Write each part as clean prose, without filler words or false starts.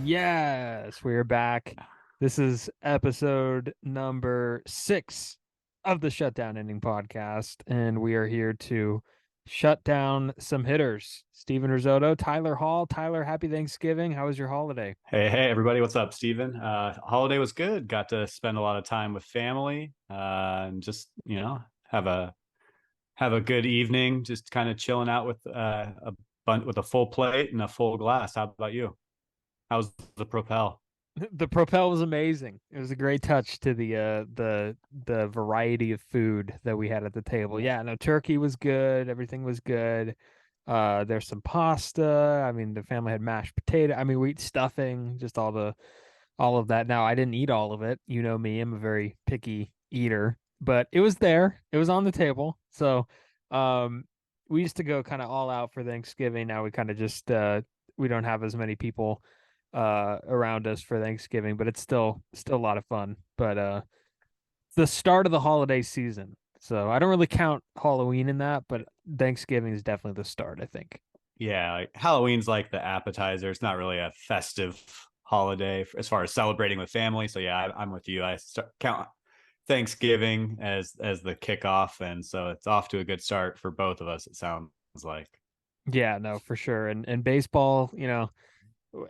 Yes, we're back. This is episode number 6 of the Shutdown Inning Podcast, and we are here to shut down some hitters. Steven Risotto, Tylor Hall. Tyler, happy Thanksgiving. How was your holiday? Hey, everybody. What's up, Steven? Holiday was good. Got to spend a lot of time with family, and just, have a good evening, just kind of chilling out with with a full plate and a full glass. How about you? How's the Propel? The Propel was amazing. It was a great touch to the variety of food that we had at the table. Yeah, no, turkey was good, everything was good. There's some pasta. I mean, the family had mashed potato. I mean, we eat stuffing, just all of that. Now, I didn't eat all of it. You know me, I'm a very picky eater, but it was there. It was on the table. So, um, we used to go kind of all out for Thanksgiving. Now we kind of just we don't have as many people around us for Thanksgiving, but it's still a lot of fun. But the start of the holiday season. So I don't really count Halloween in that, but Thanksgiving is definitely the start, I think. Yeah, like Halloween's like the appetizer. It's not really a festive holiday as far as celebrating with family. So yeah, I'm with you. Count Thanksgiving as the kickoff, and so it's off to a good start for both of us. It sounds like. Yeah, no, for sure. And baseball,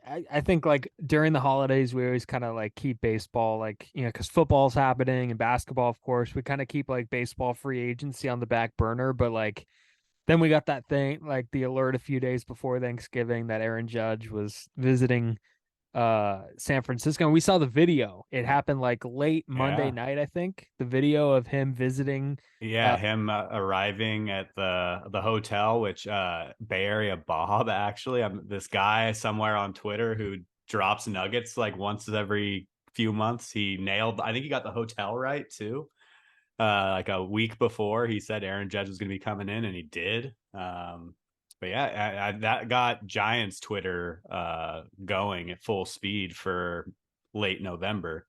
I think like during the holidays we always kind of like keep baseball like because football's happening and basketball, of course, we kind of keep like baseball free agency on the back burner. But like then we got that thing like the alert a few days before Thanksgiving that Aaron Judge was visiting San Francisco. And we saw the video. It happened like late Monday Yeah. night, I think. The video of him visiting. Yeah, him arriving at the hotel, which Bay Area Bob actually, I'm this guy somewhere on Twitter who drops nuggets like once every few months. He nailed. I think he got the hotel right too. Like a week before, he said Aaron Judge was going to be coming in, and he did. But yeah, that got Giants Twitter going at full speed for late November.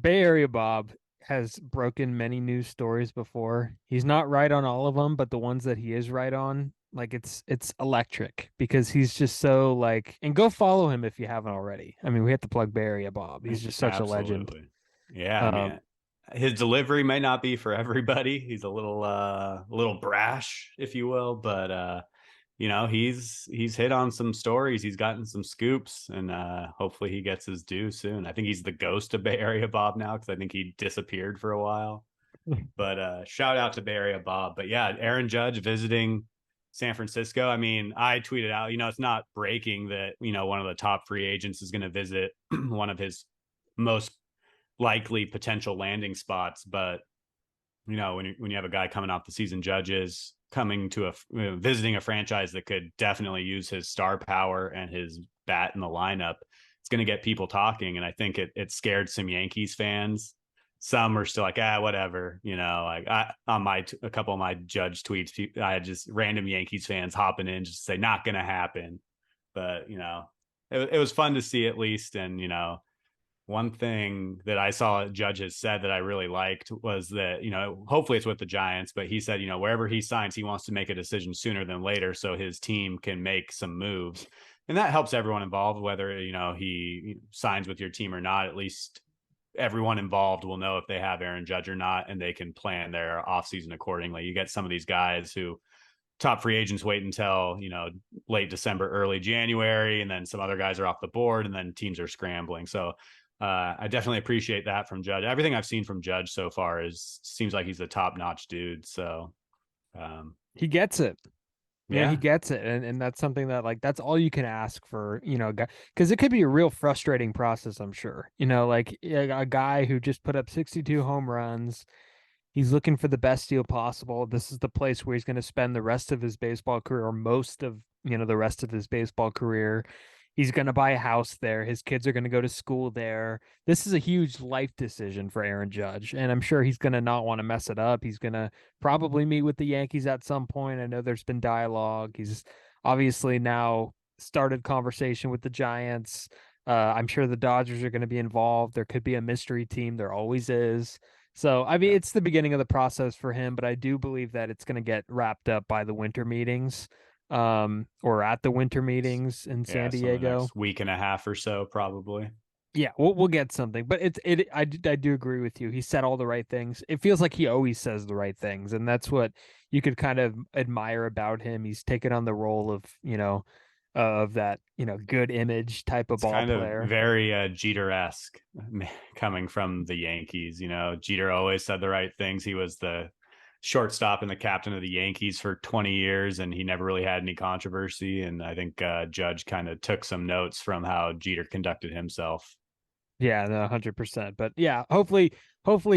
Bay Area Bob has broken many news stories before. He's not right on all of them, but the ones that he is right on, like it's electric because he's just so like. And go follow him if you haven't already. I mean, we have to plug Bay Area Bob. He's just such a legend. Absolutely. Yeah, I Um, mean, his delivery may not be for everybody. He's a little brash, if you will, but he's hit on some stories. He's gotten some scoops, and hopefully he gets his due soon. I think he's the ghost of Bay Area Bob now because I think he disappeared for a while. But shout out to Bay Area Bob. But yeah, Aaron Judge visiting San Francisco. I mean, I tweeted out, it's not breaking that, one of the top free agents is going to visit one of his most likely potential landing spots. But, when you have a guy coming off the season, Judges coming to visiting a franchise that could definitely use his star power and his bat in the lineup, it's going to get people talking. And I think it scared some Yankees fans. Some are still like, whatever, like on a couple of my Judge tweets, I had just random Yankees fans hopping in just to say not going to happen. But, it was fun to see at least. And, one thing that I saw Judge has said that I really liked was that, hopefully it's with the Giants, but he said, wherever he signs, he wants to make a decision sooner than later so his team can make some moves. And that helps everyone involved, whether, he signs with your team or not. At least everyone involved will know if they have Aaron Judge or not, and they can plan their offseason accordingly. You get some of these guys who top free agents wait until, late December, early January, and then some other guys are off the board and then teams are scrambling. So I definitely appreciate that from Judge. Everything I've seen from Judge so far seems like he's a top notch dude. So he gets it. Yeah, he yeah, gets it. And that's something that like that's all you can ask for, because it could be a real frustrating process, I'm sure. Like a guy who just put up 62 home runs. He's looking for the best deal possible. This is the place where he's going to spend the rest of his baseball career, or most of, the rest of his baseball career. He's going to buy a house there. His kids are going to go to school there. This is a huge life decision for Aaron Judge, and I'm sure he's going to not want to mess it up. He's going to probably meet with the Yankees at some point. I know there's been dialogue. He's obviously now started conversation with the Giants. I'm sure the Dodgers are going to be involved. There could be a mystery team. There always is. So, I mean, yeah, it's the beginning of the process for him, but I do believe that it's going to get wrapped up by the winter meetings. or at the winter meetings in San So the Diego. next week and a half or so, probably. Yeah, we'll get something, but I do agree with you. He said all the right things. It feels like he always says the right things, and that's what you could kind of admire about him. He's taken on the role of, of that, good image type of It's ball kind of player. very Jeter-esque coming from the Yankees. Jeter always said the right things. He was the shortstop and the captain of the Yankees for 20 years, and he never really had any controversy. And I think Judge kind of took some notes from how Jeter conducted himself. Yeah, no, 100%. But yeah, hopefully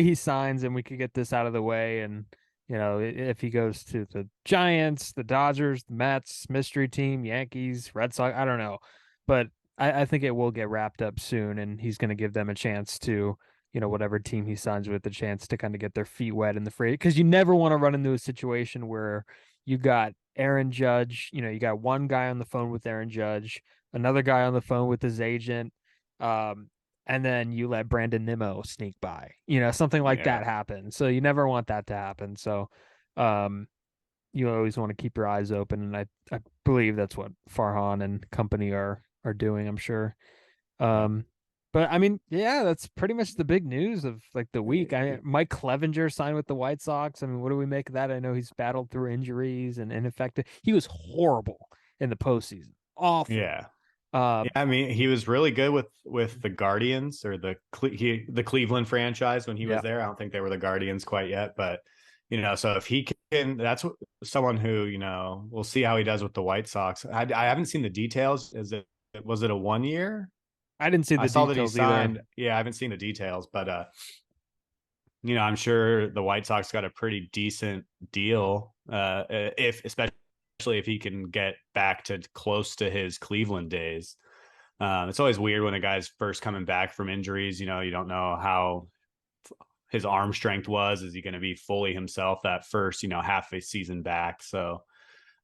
he signs and we could get this out of the way. And if he goes to the Giants, the Dodgers, the Mets, mystery team, Yankees, Red Sox, I don't know, but I think it will get wrapped up soon, and he's going to give them a chance to, whatever team he signs with, the chance to kind of get their feet wet in the free, because you never want to run into a situation where you got Aaron Judge, you got one guy on the phone with Aaron Judge, another guy on the phone with his agent. And then you let Brandon Nimmo sneak by, something like Yeah. that happen. So you never want that to happen. So, um, you always want to keep your eyes open, and I believe that's what Farhan and company are doing, I'm sure. Um, but I mean, yeah, that's pretty much the big news of like the week. Mike Clevenger signed with the White Sox. I mean, what do we make of that? I know he's battled through injuries and ineffective. He was horrible in the postseason, awful. Yeah. Yeah, I mean, he was really good with the Guardians or the Cleveland franchise when he was Yeah, there. I don't think they were the Guardians quite yet, but so if he can, that's someone who we'll see how he does with the White Sox. I haven't seen the details. Was it a 1 year? I didn't see I the saw that he details either. signed. Yeah, I haven't seen the details, but I'm sure the White Sox got a pretty decent deal. If especially if he can get back to close to his Cleveland days. It's always weird when a guy's first coming back from injuries. You don't know how his arm strength was. Is he going to be fully himself that first, half a season back? So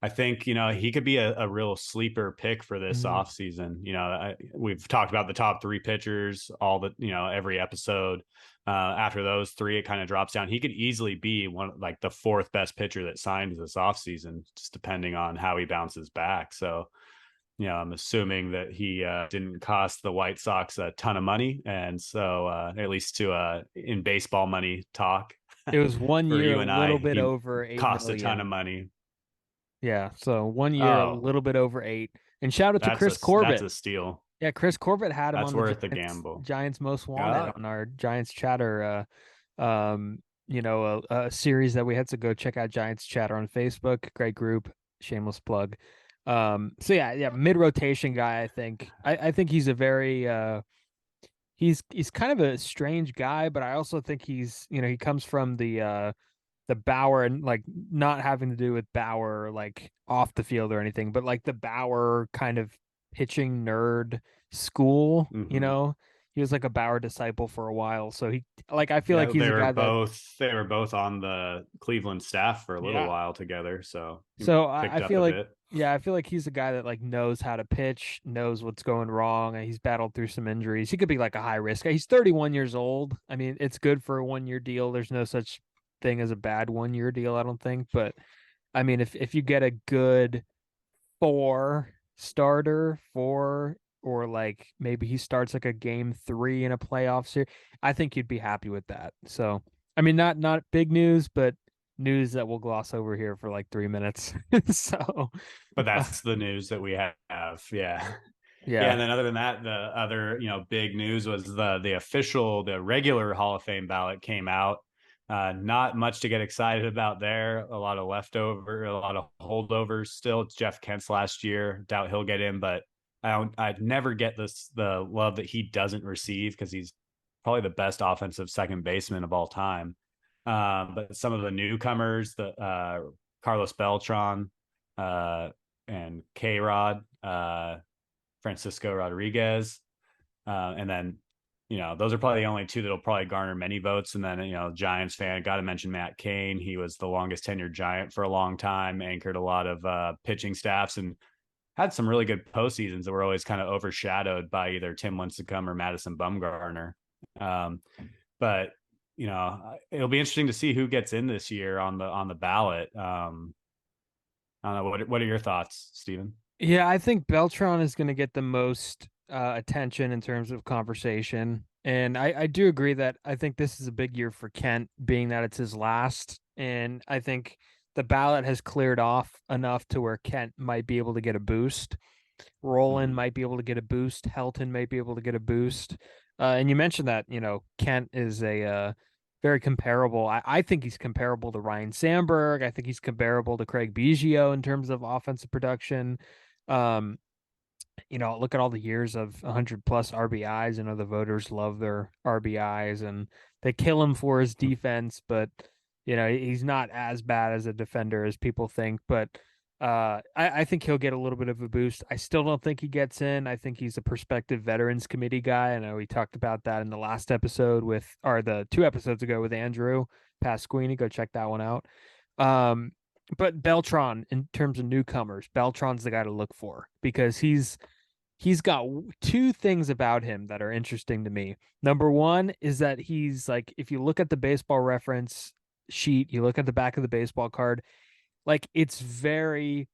I think, he could be a real sleeper pick for this Mhm. offseason. We've talked about the top three pitchers, all the, every episode. After those three, it kind of drops down. He could easily be like the fourth best pitcher that signed this offseason, just depending on how he bounces back. So, I'm assuming that he didn't cost the White Sox a ton of money. And so, at least in baseball money talk It was one for year, a you and I, little bit he over eight cost a ton of million. money. Yeah, so 1 year, a Oh, little bit over eight. And shout out to Chris that's Corbett. a steal. Yeah, Chris Corbett had him That's on the worth a Giants gamble. Giants Most Wanted Yeah. on our Giants Chatter a series that we had. To go check out Giants Chatter on Facebook. Great group. Shameless plug. So yeah, mid rotation guy. I think he's a very he's kind of a strange guy, but I also think he comes from the Bauer, and like not having to do with Bauer like off the field or anything, but like the Bauer kind of pitching nerd school, Mm-hmm. He was like a Bauer disciple for a while. So I feel like Yeah, he's a guy that, they were both on the Cleveland staff for a little yeah. while together, so he So I picked up feel a like, bit. yeah, I feel like he's a guy that like knows how to pitch, knows what's going wrong, and he's battled through some injuries. He could be like a high risk guy. He's 31 years old. I mean, it's good for a 1 year deal. There's no such thing as a bad 1 year deal, I don't think. But I mean, if you get a good four, or like maybe he starts like a game 3 in a playoff series, I think you'd be happy with that. So, I mean, not big news, but news that we'll gloss over here for like 3 minutes. So, But that's the news that we have. Yeah. Yeah, yeah, and then other than that, the other big news was the regular Hall of Fame ballot came out. Not much to get excited about there. A lot of holdovers still. It's Jeff Kent's last year. Doubt he'll get in, but I'd never get the love that he doesn't receive because he's probably the best offensive second baseman of all time. But some of the newcomers, the Carlos Beltran and K Rod. Francisco Rodriguez. And then, those are probably the only two that'll probably garner many votes. And then, Giants fan, got to mention Matt Cain. He was the longest tenured Giant for a long time, anchored a lot of pitching staffs, and had some really good postseasons that were always kind of overshadowed by either Tim Lincecum or Madison Bumgarner. But it'll be interesting to see who gets in this year on the ballot. I don't know. What are your thoughts, Steven? Yeah, I think Beltran is going to get the most attention in terms of conversation. And I do agree that I think this is a big year for Kent, being that it's his last. And I think the ballot has cleared off enough to where Kent might be able to get a boost. Roland Mm-hmm. might be able to get a boost. Helton might be able to get a boost. And you mentioned that, Kent is a very comparable. I think he's comparable to Ryan Sandberg. I think he's comparable to Craig Biggio in terms of offensive production. Um, look at all the years of 100 plus RBIs. The voters love their RBIs and they kill him for his defense, but he's not as bad as a defender as people think. But I think he'll get a little bit of a boost. I still don't think he gets in. I think he's a prospective veterans committee guy. I know we talked about that in the last episode or the 2 episodes ago with Andrew Pasquini. Go check that one out. But Beltran, in terms of newcomers, Beltran's the guy to look for because he's got two things about him that are interesting to me. Number one is that he's like, if you look at the baseball reference sheet, you look at the back of the baseball card, like it's very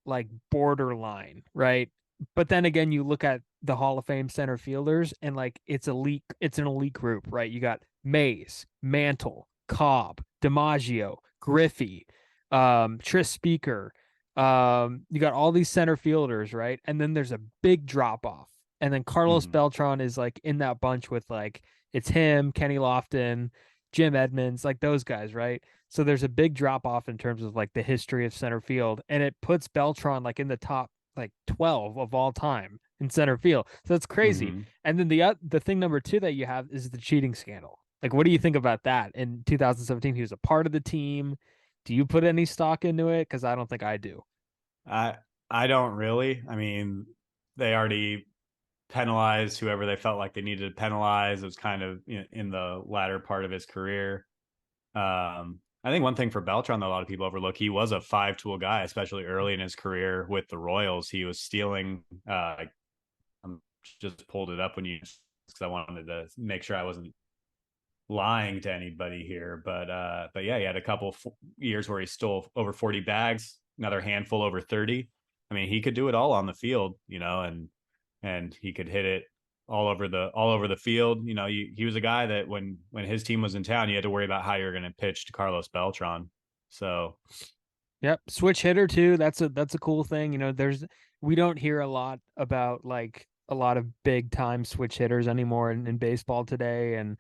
like borderline, right? But then again, you look at the Hall of Fame center fielders and like it's an elite group, right? You got Mays, Mantle, Cobb, DiMaggio, Griffey, Tris Speaker. You got all these center fielders, right? And then there's a big drop off. And then Carlos Mm-hmm. Beltran is like in that bunch with like it's him, Kenny Lofton, Jim Edmonds, like those guys, right? So there's a big drop off in terms of like the history of center field, and it puts Beltran like in the top like 12 of all time in center field. So it's crazy. Mm-hmm. And then the thing number two that you have is the cheating scandal. Like, what do you think about that? In 2017, he was a part of the team. Do you put any stock into it? Because I don't think I do. I I don't really. I mean, they already penalized whoever they felt like they needed to penalize. It was kind of in the latter part of his career. I think one thing for Beltran that a lot of people overlook, he was a five-tool guy, especially early in his career with the Royals. He was stealing. I just pulled it up because I wanted to make sure I wasn't lying to anybody here. But yeah, he had a couple years where he stole over 40 bags, another handful over 30. I mean, he could do it all on the field, and he could hit it all over the field. He was a guy that when his team was in town, you had to worry about how you're going to pitch to Carlos Beltran. So, Yep, switch hitter too. That's a cool thing. We don't hear a lot about like a lot of big time switch hitters anymore in baseball today. And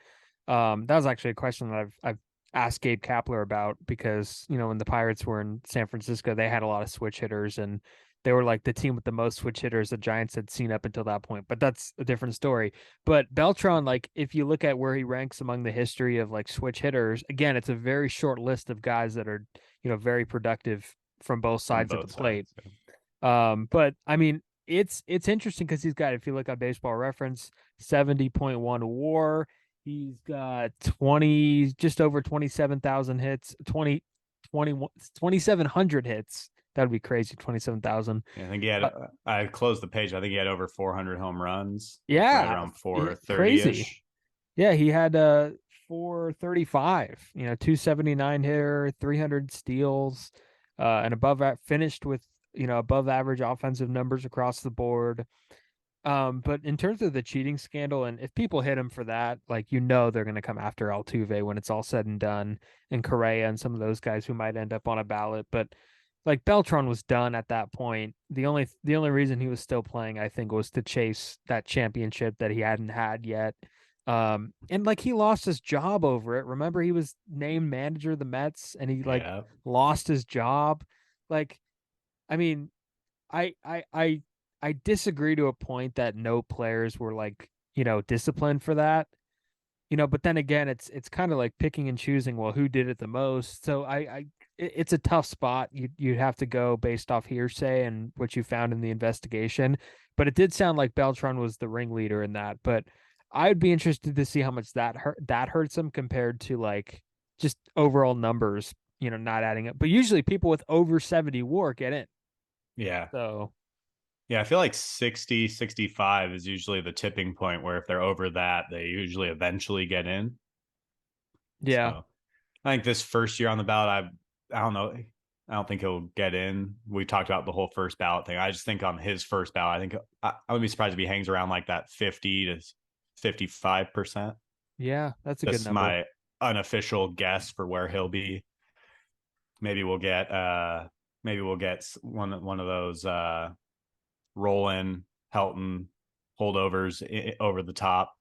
that was actually a question that I've asked Gabe Kapler about because when the Pirates were in San Francisco, they had a lot of switch hitters and they were like the team with the most switch hitters the Giants had seen up until that point. But that's a different story. But Beltran, like if you look at where he ranks among the history of like switch hitters, again, it's a very short list of guys that are very productive from both from sides of the both plate. sides. But I mean, it's interesting because he's got, if you look at Baseball Reference, 70.1 WAR. He's got just over 27,000 hits, 2,700 hits. That would be crazy, 27,000. Yeah, I think he had. I closed the page. I think he had over 400 home runs, like right Yeah, around 430 crazy. ish. Yeah, he had 435, 279 hitter, 300 steals, and finished with, above average offensive numbers across the board. But in terms of the cheating scandal, and if people hit him for that, like they're gonna come after Altuve when it's all said and done, and Correa and some of those guys who might end up on a ballot. But like Beltran was done at that point. The only reason he was still playing, I think, was to chase that championship that he hadn't had yet. And like he lost his job over it. Remember, he was named manager of the Mets, and he like Yeah, lost his job. Like, I mean, I I I I disagree to a point that no players were like disciplined for that. But then again, it's kind of like picking and choosing. Well, who did it the most? So it's a tough spot. You'd have to go based off hearsay and what you found in the investigation. But it did sound like Beltran was the ringleader in that. But I'd be interested to see how much that hurts him compared to like just overall numbers. Not adding up. But usually people with over 70 WAR get in. yeah. So Yeah, I feel like 60, 65 is usually the tipping point where if they're over that, they usually eventually get in. yeah, So I think this first year on the ballot, I don't know. I don't think he'll get in. We talked about the whole first ballot thing. I just think on his first ballot, I think I would be surprised if he hangs around like that 50 to 55%. Yeah, that's a good Just number. my unofficial guess for where he'll be. Maybe we'll get one of those Roland, Helton holdovers over the top.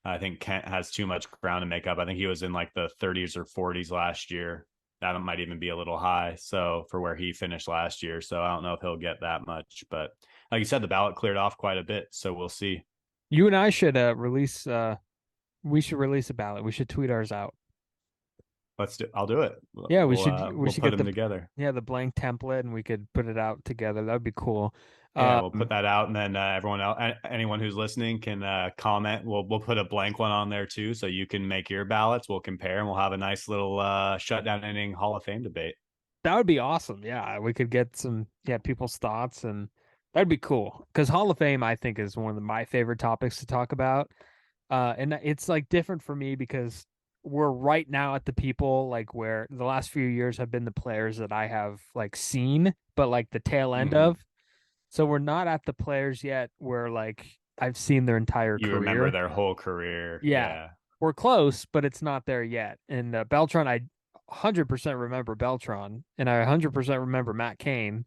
I think Kent has too much ground to make up. I think he was in like the 30s or 40s last year. That might even be a little high. So for where he finished last year. So I don't know if he'll get that much. But like you said, the ballot cleared off quite a bit. So we'll see. You and I should release. We should release a ballot. We should tweet ours out. I'll do it. Yeah, we We'll should. We we'll should put get them together. the blank template, and we could put it out together. That would be cool. Yeah, we'll put Um, that out, and then everyone else, anyone who's listening, can comment. We'll put a blank one on there too, so you can make your ballots. We'll compare, and we'll have a nice little shutdown inning Hall of Fame debate. that would be awesome. Yeah, we could get some people's thoughts, and that'd be cool. Because Hall of Fame, I think, is one of my favorite topics to talk about. And it's like different for me because we're right now at the people like where the last few years have been the players that I have like seen, but like the tail end Mm-hmm. of. So we're not at the players yet where like I've seen their entire You remember career. their whole career, Yeah, yeah. we're close, but it's not there yet. And Beltron, I 100% remember Beltron, and I 100% remember Matt Cain.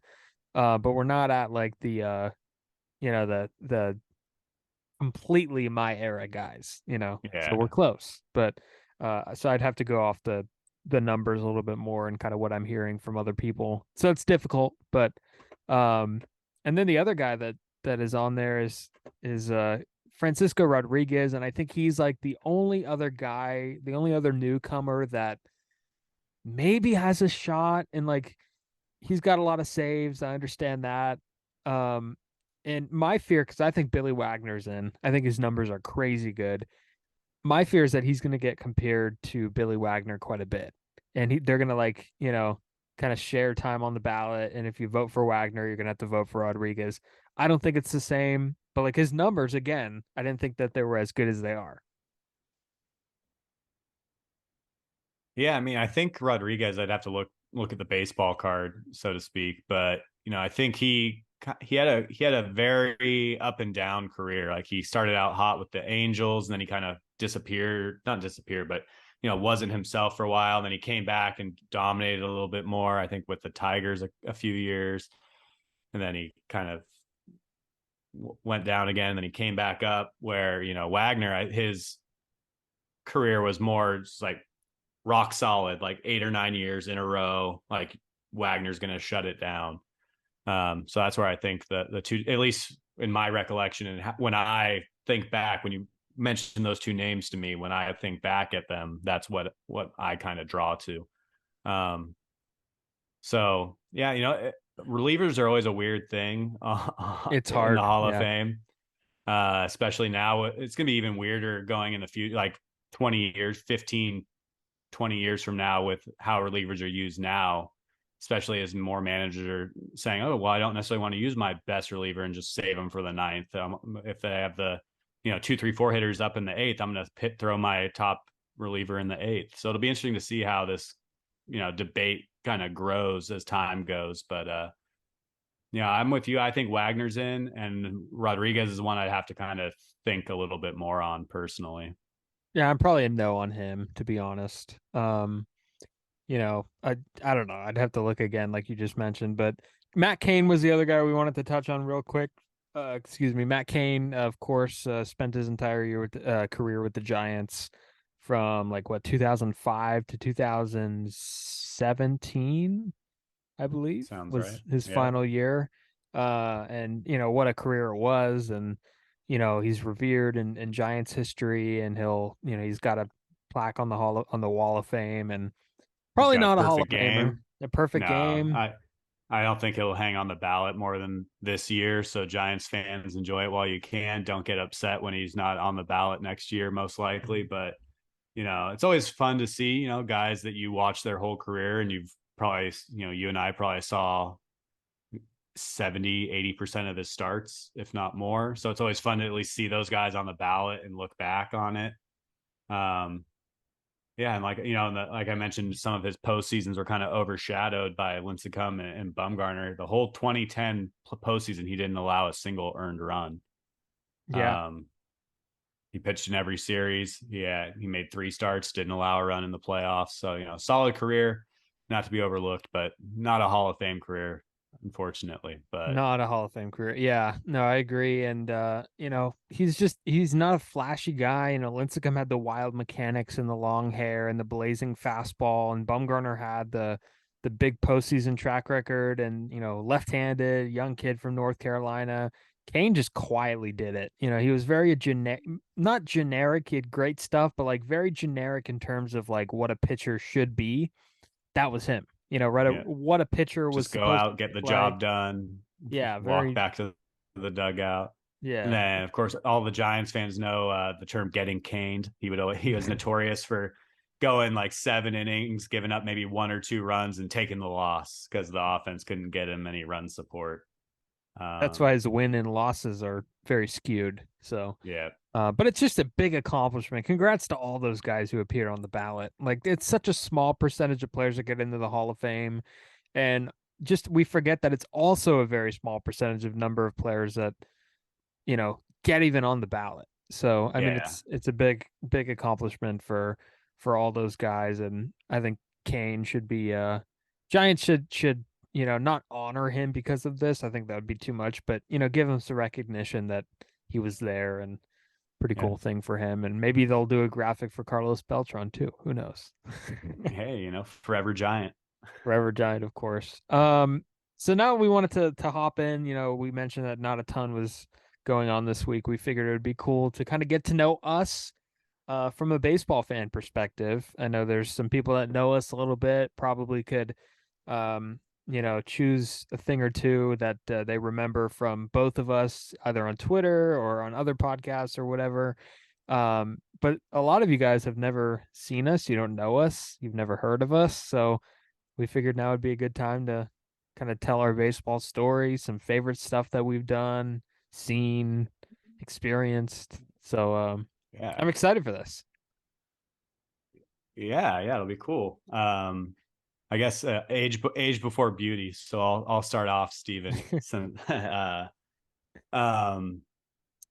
But we're not at like the completely my era guys, So we're Yeah. close. But so I'd have to go off the numbers a little bit more and kind of what I'm hearing from other people. So it's difficult, but um and then the other guy that is on there is Francisco Rodriguez, and I think he's like the only other guy, the only other newcomer that maybe has a shot, and like he's got a lot of saves. I understand that. Um, and my fear, because I think Billy Wagner's in, I think his numbers are crazy good. My fear is that he's going to get compared to Billy Wagner quite a bit, and they're going to like kind of share time on the ballot. And if you vote for Wagner, you're going to have to vote for Rodriguez. I don't think it's the same, but like his numbers again, I didn't think that they were as good as they are. Yeah, I mean, I think Rodriguez, I'd have to look at the baseball card, so to speak, but I think he had a very up and down career. Like he started out hot with the Angels, and then he kind of disappeared, not disappeared, but wasn't himself for a while. And then he came back and dominated a little bit more, I think, with the Tigers a few years. And then he kind of went down again, and then he came back up where, Wagner, his career was more just like rock solid, like 8 or 9 years in a row. Like Wagner's going to shut it down. So that's where I think the two, at least in my recollection, and when I think back, when you mention those two names to me, when I think back at them, that's what I kind of draw to. Um, so yeah, relievers are always a weird thing It's in the hard. Hall of Yeah. Fame, especially now. It's going to be even weirder going in the future, like 20 years, 15, 20 years from now, with how relievers are used now, especially as more managers are saying, oh, well, I don't necessarily want to use my best reliever and just save them for the ninth. If they have the, 2, 3, 4 hitters up in the eighth, I'm going to throw my top reliever in the eighth. So it'll be interesting to see how this, debate kind of grows as time goes. But, yeah, I'm with you. I think Wagner's in, and Rodriguez is one I'd have to kind of think a little bit more on personally. Yeah, I'm probably a no on him, to be honest. I don't know. I'd have to look again, like you just mentioned. But Matt Cain was the other guy we wanted to touch on real quick. Excuse me, Matt Cain, of course, spent his entire career with the Giants from like what 2005 to 2017, I believe, Sounds was right. his Yeah. final year. And what a career it was, and he's revered in Giants history, and he's got a plaque on the wall of fame, and He's probably got a not a Hall of perfect Famer. game. A perfect No, game. I don't think he'll hang on the ballot more than this year. So Giants fans, enjoy it while you can. Don't get upset when he's not on the ballot next year, most likely. But it's always fun to see, guys that you watch their whole career, and you've probably, you and I probably saw 70, 80% of his starts, if not more. So it's always fun to at least see those guys on the ballot and look back on it. Um, Yeah, and like I mentioned, some of his postseasons were kind of overshadowed by Lincecum and Bumgarner. The whole 2010 postseason, he didn't allow a single earned run. Yeah. Um, he pitched in every series. Yeah, he made 3 starts, didn't allow a run in the playoffs. So solid career, not to be overlooked, but not a Hall of Fame career, unfortunately. But Not a Hall of Fame career. Yeah, no, I agree. And he's not a flashy guy. Lincecum had the wild mechanics and the long hair and the blazing fastball, and Bumgarner had the big postseason track record and left-handed young kid from North Carolina. Kane just quietly did it. He was very not generic. He had great stuff, but like very generic in terms of like what a pitcher should be. That was him. Right? yeah, What a pitcher was just go supposed to out, get the look like. job done, Yeah, walk very. back to the dugout. And Yeah. then, of course, all the Giants fans know the term "getting caned." He was notorious for going like 7 innings, giving up maybe 1 or 2 runs, and taking the loss because the offense couldn't get him any run support. That's why Um, his win and losses are very skewed. So, yeah, but it's just a big accomplishment. Congrats to all those guys who appear on the ballot. Like it's such a small percentage of players that get into the Hall of Fame, and just we forget that it's also a very small percentage of number of players that get even on the ballot. So, I mean, yeah, it's a big accomplishment for all those guys, and I think Kane should be Giants should not honor him because of this. I think that would be too much, but give him some recognition that he was there, and pretty yeah. cool thing for him. And maybe they'll do a graphic for Carlos Beltran too. Who knows? Hey, forever Giant. Forever Giant, of course. So now we wanted to hop in. We mentioned that not a ton was going on this week. We figured it would be cool to kind of get to know us from a baseball fan perspective. I know there's some people that know us a little bit, probably could, choose a thing or two that they remember from both of us, either on Twitter or on other podcasts or whatever. But a lot of you guys have never seen us. You don't know us. You've never heard of us. So we figured now would be a good time to kind of tell our baseball story, some favorite stuff that we've done, seen, experienced. So Yeah, I'm excited for this. yeah, it'll be cool. I guess age before beauty. So I'll start off, Steven. So, um,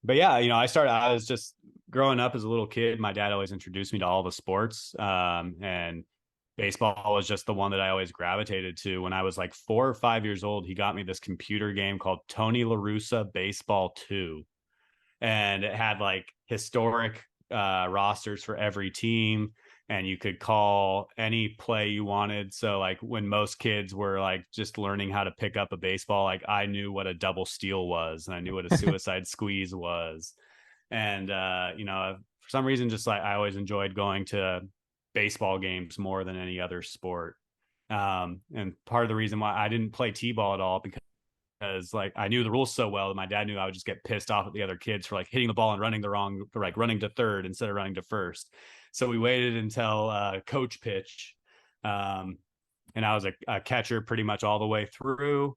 but yeah, I was just growing up as a little kid. My dad always introduced me to all the sports, and baseball was just the one that I always gravitated to. When I was like 4 or 5 years old, he got me this computer game called Tony La Russa Baseball 2, and it had like historic rosters for every team, and you could call any play you wanted. So like when most kids were like just learning how to pick up a baseball, like I knew what a double steal was, and I knew what a suicide squeeze was. And for some reason, just like I always enjoyed going to baseball games more than any other sport. And part of the reason why I didn't play t-ball at all, because like I knew the rules so well that my dad knew I would just get pissed off at the other kids for like hitting the ball and running the wrong, like running to third instead of running to first. So we waited until coach pitch, um, and I was a catcher pretty much all the way through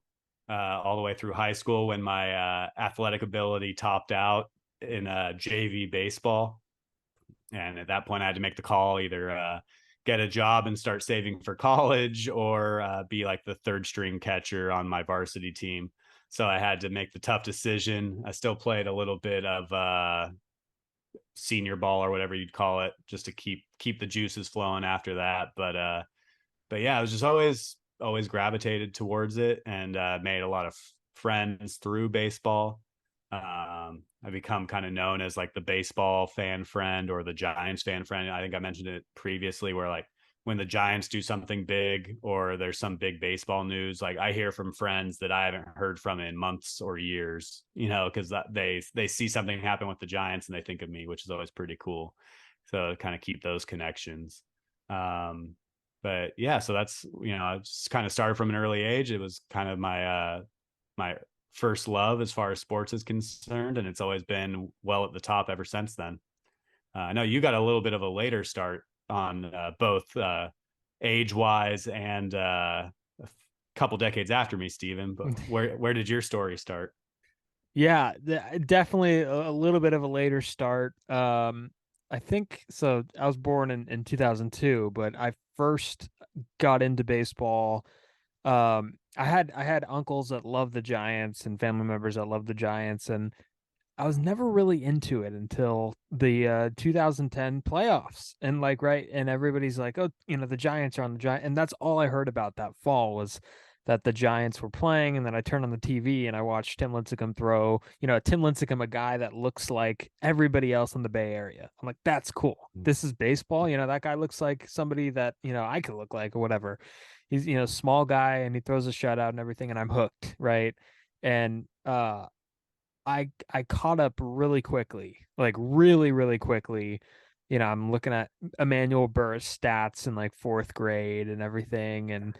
high school when my athletic ability topped out in JV baseball. And at that point, I had to make the call, either get a job and start saving for college, or be like the third string catcher on my varsity team. So I had to make the tough decision. I still played a little bit of senior ball or whatever you'd call it, just to keep the juices flowing after that. But yeah, I was just always gravitated towards it, and made a lot of friends through baseball. I've become kind of known as like the baseball fan friend or the Giants fan friend. I think I mentioned it previously, where like when the Giants do something big or there's some big baseball news, like I hear from friends that I haven't heard from in months or years, because they see something happen with the Giants and they think of me, which is always pretty cool. So kind of keep those connections. But yeah, so that's, I just kind of started from an early age. It was kind of my first love as far as sports is concerned, and it's always been well at the top ever since then. I know you got a little bit of a later start on both age wise and a couple decades after me, Steven. But where did your story start? Yeah, definitely a little bit of a later start. I think so. I was born in 2002, but I first got into baseball. I had uncles that loved the Giants and family members that loved the Giants, and I was never really into it until the 2010 playoffs. And like, right, and everybody's like, "Oh, the Giants are on the Giant." And that's all I heard about that fall was that the Giants were playing. And then I turned on the TV and I watched Tim Lincecum throw, Tim Lincecum, a guy that looks like everybody else in the Bay Area. I'm like, "That's cool. This is baseball." That guy looks like somebody that, I could look like or whatever. He's, small guy and he throws a shutout and everything, and I'm hooked, right? And I caught up really quickly, like really, really quickly. I'm looking at Emmanuel Burris stats in like fourth grade and everything. And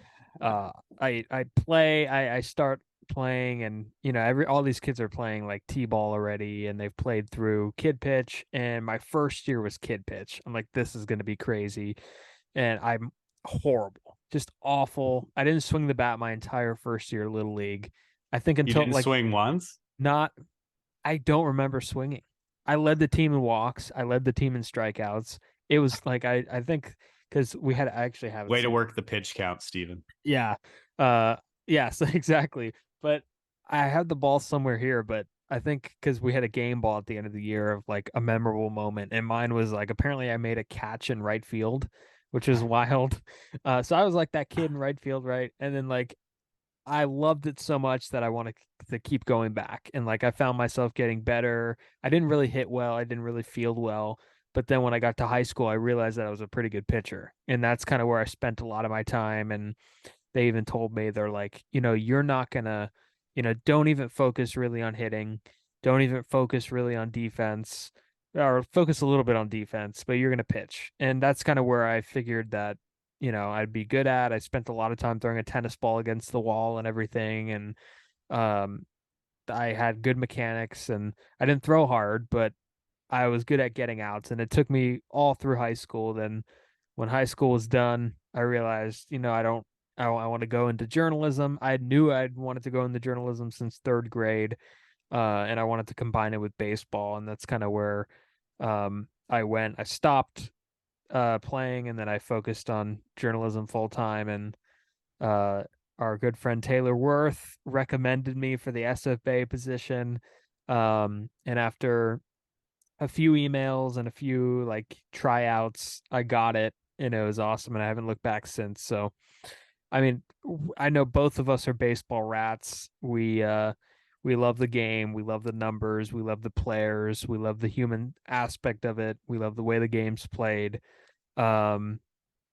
I start playing, and all these kids are playing like T-ball already, and they've played through kid pitch. And my first year was kid pitch. I'm like, this is gonna be crazy. And I'm horrible, just awful. I didn't swing the bat my entire first year little league. I think You until didn't like swing once? not I don't remember swinging. I led the team in walks. I led the team in strikeouts. It was like I think because I actually have it Way to somewhere. work the pitch count, Steven. Yeah. Uh yeah, so exactly. But I had the ball somewhere here, but I think because we had a game ball at the end of the year of like a memorable moment, and mine was like apparently I made a catch in right field, which was wild. So I was like that kid in right field, right? And then like I loved it so much that I wanted to keep going back. And like I found myself getting better. I didn't really hit well. I didn't really field well. But then when I got to high school, I realized that I was a pretty good pitcher. And that's kind of where I spent a lot of my time. And they even told me, they're like, you're not gonna, don't even focus really on hitting. Don't even focus really on defense, or focus a little bit on defense, but you're gonna pitch. And that's kind of where I figured that, I'd be good at. I spent a lot of time throwing a tennis ball against the wall and everything. And um I had good mechanics, and I didn't throw hard, but I was good at getting outs. And it took me all through high school. Then when high school was done, I realized, I don't, I want to go into journalism. I knew I'd wanted to go into journalism since third grade. And I wanted to combine it with baseball. And that's kind of where I went. I stopped playing, and then I focused on journalism full time. And uh, our good friend Taylor Worth recommended me for the SFA position. And after a few emails and a few like tryouts, I got it, and it was awesome. And I haven't looked back since. So, I mean, I know both of us are baseball rats. We love the game, we love the numbers, we love the players, we love the human aspect of it, we love the way the game's played. Um,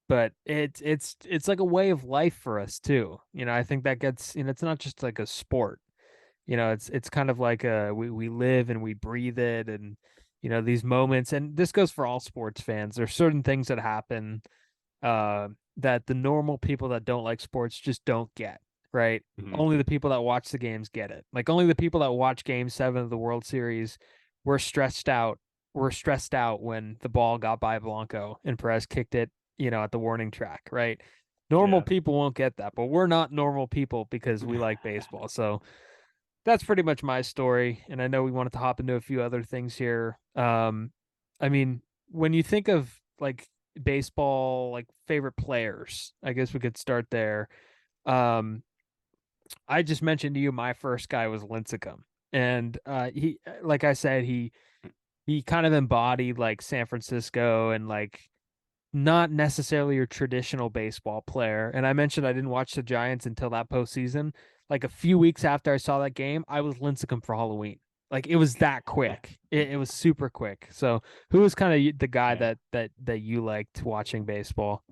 but it's like a way of life for us too. I think that gets, it's not just like a sport. It's kind of like we live and we breathe it. And these moments, and this goes for all sports fans. There's certain things that happen uh that the normal people that don't like sports just don't get, right? Mhm. Only the people that watch the games get it. Like only the people that watch game 7 of the World Series were stressed out were stressed out when the ball got by Blanco and Perez kicked it, at the warning track, right? Normal Yeah. people won't get that, but we're not normal people because we like baseball. So that's pretty much my story. And I know we wanted to hop into a few other things here. I mean, when you think of like baseball, like favorite players, I guess we could start there. Um, I just mentioned to you my first guy was Lincecum, and he, like I said, he kind of embodied like San Francisco, and like not necessarily your traditional baseball player. And I mentioned I didn't watch the Giants until that postseason. Like a few weeks after I saw that game, I was Lincecum for Halloween. Like it was that quick. It was super quick. So who was kind of the guy Yeah. that you liked watching baseball?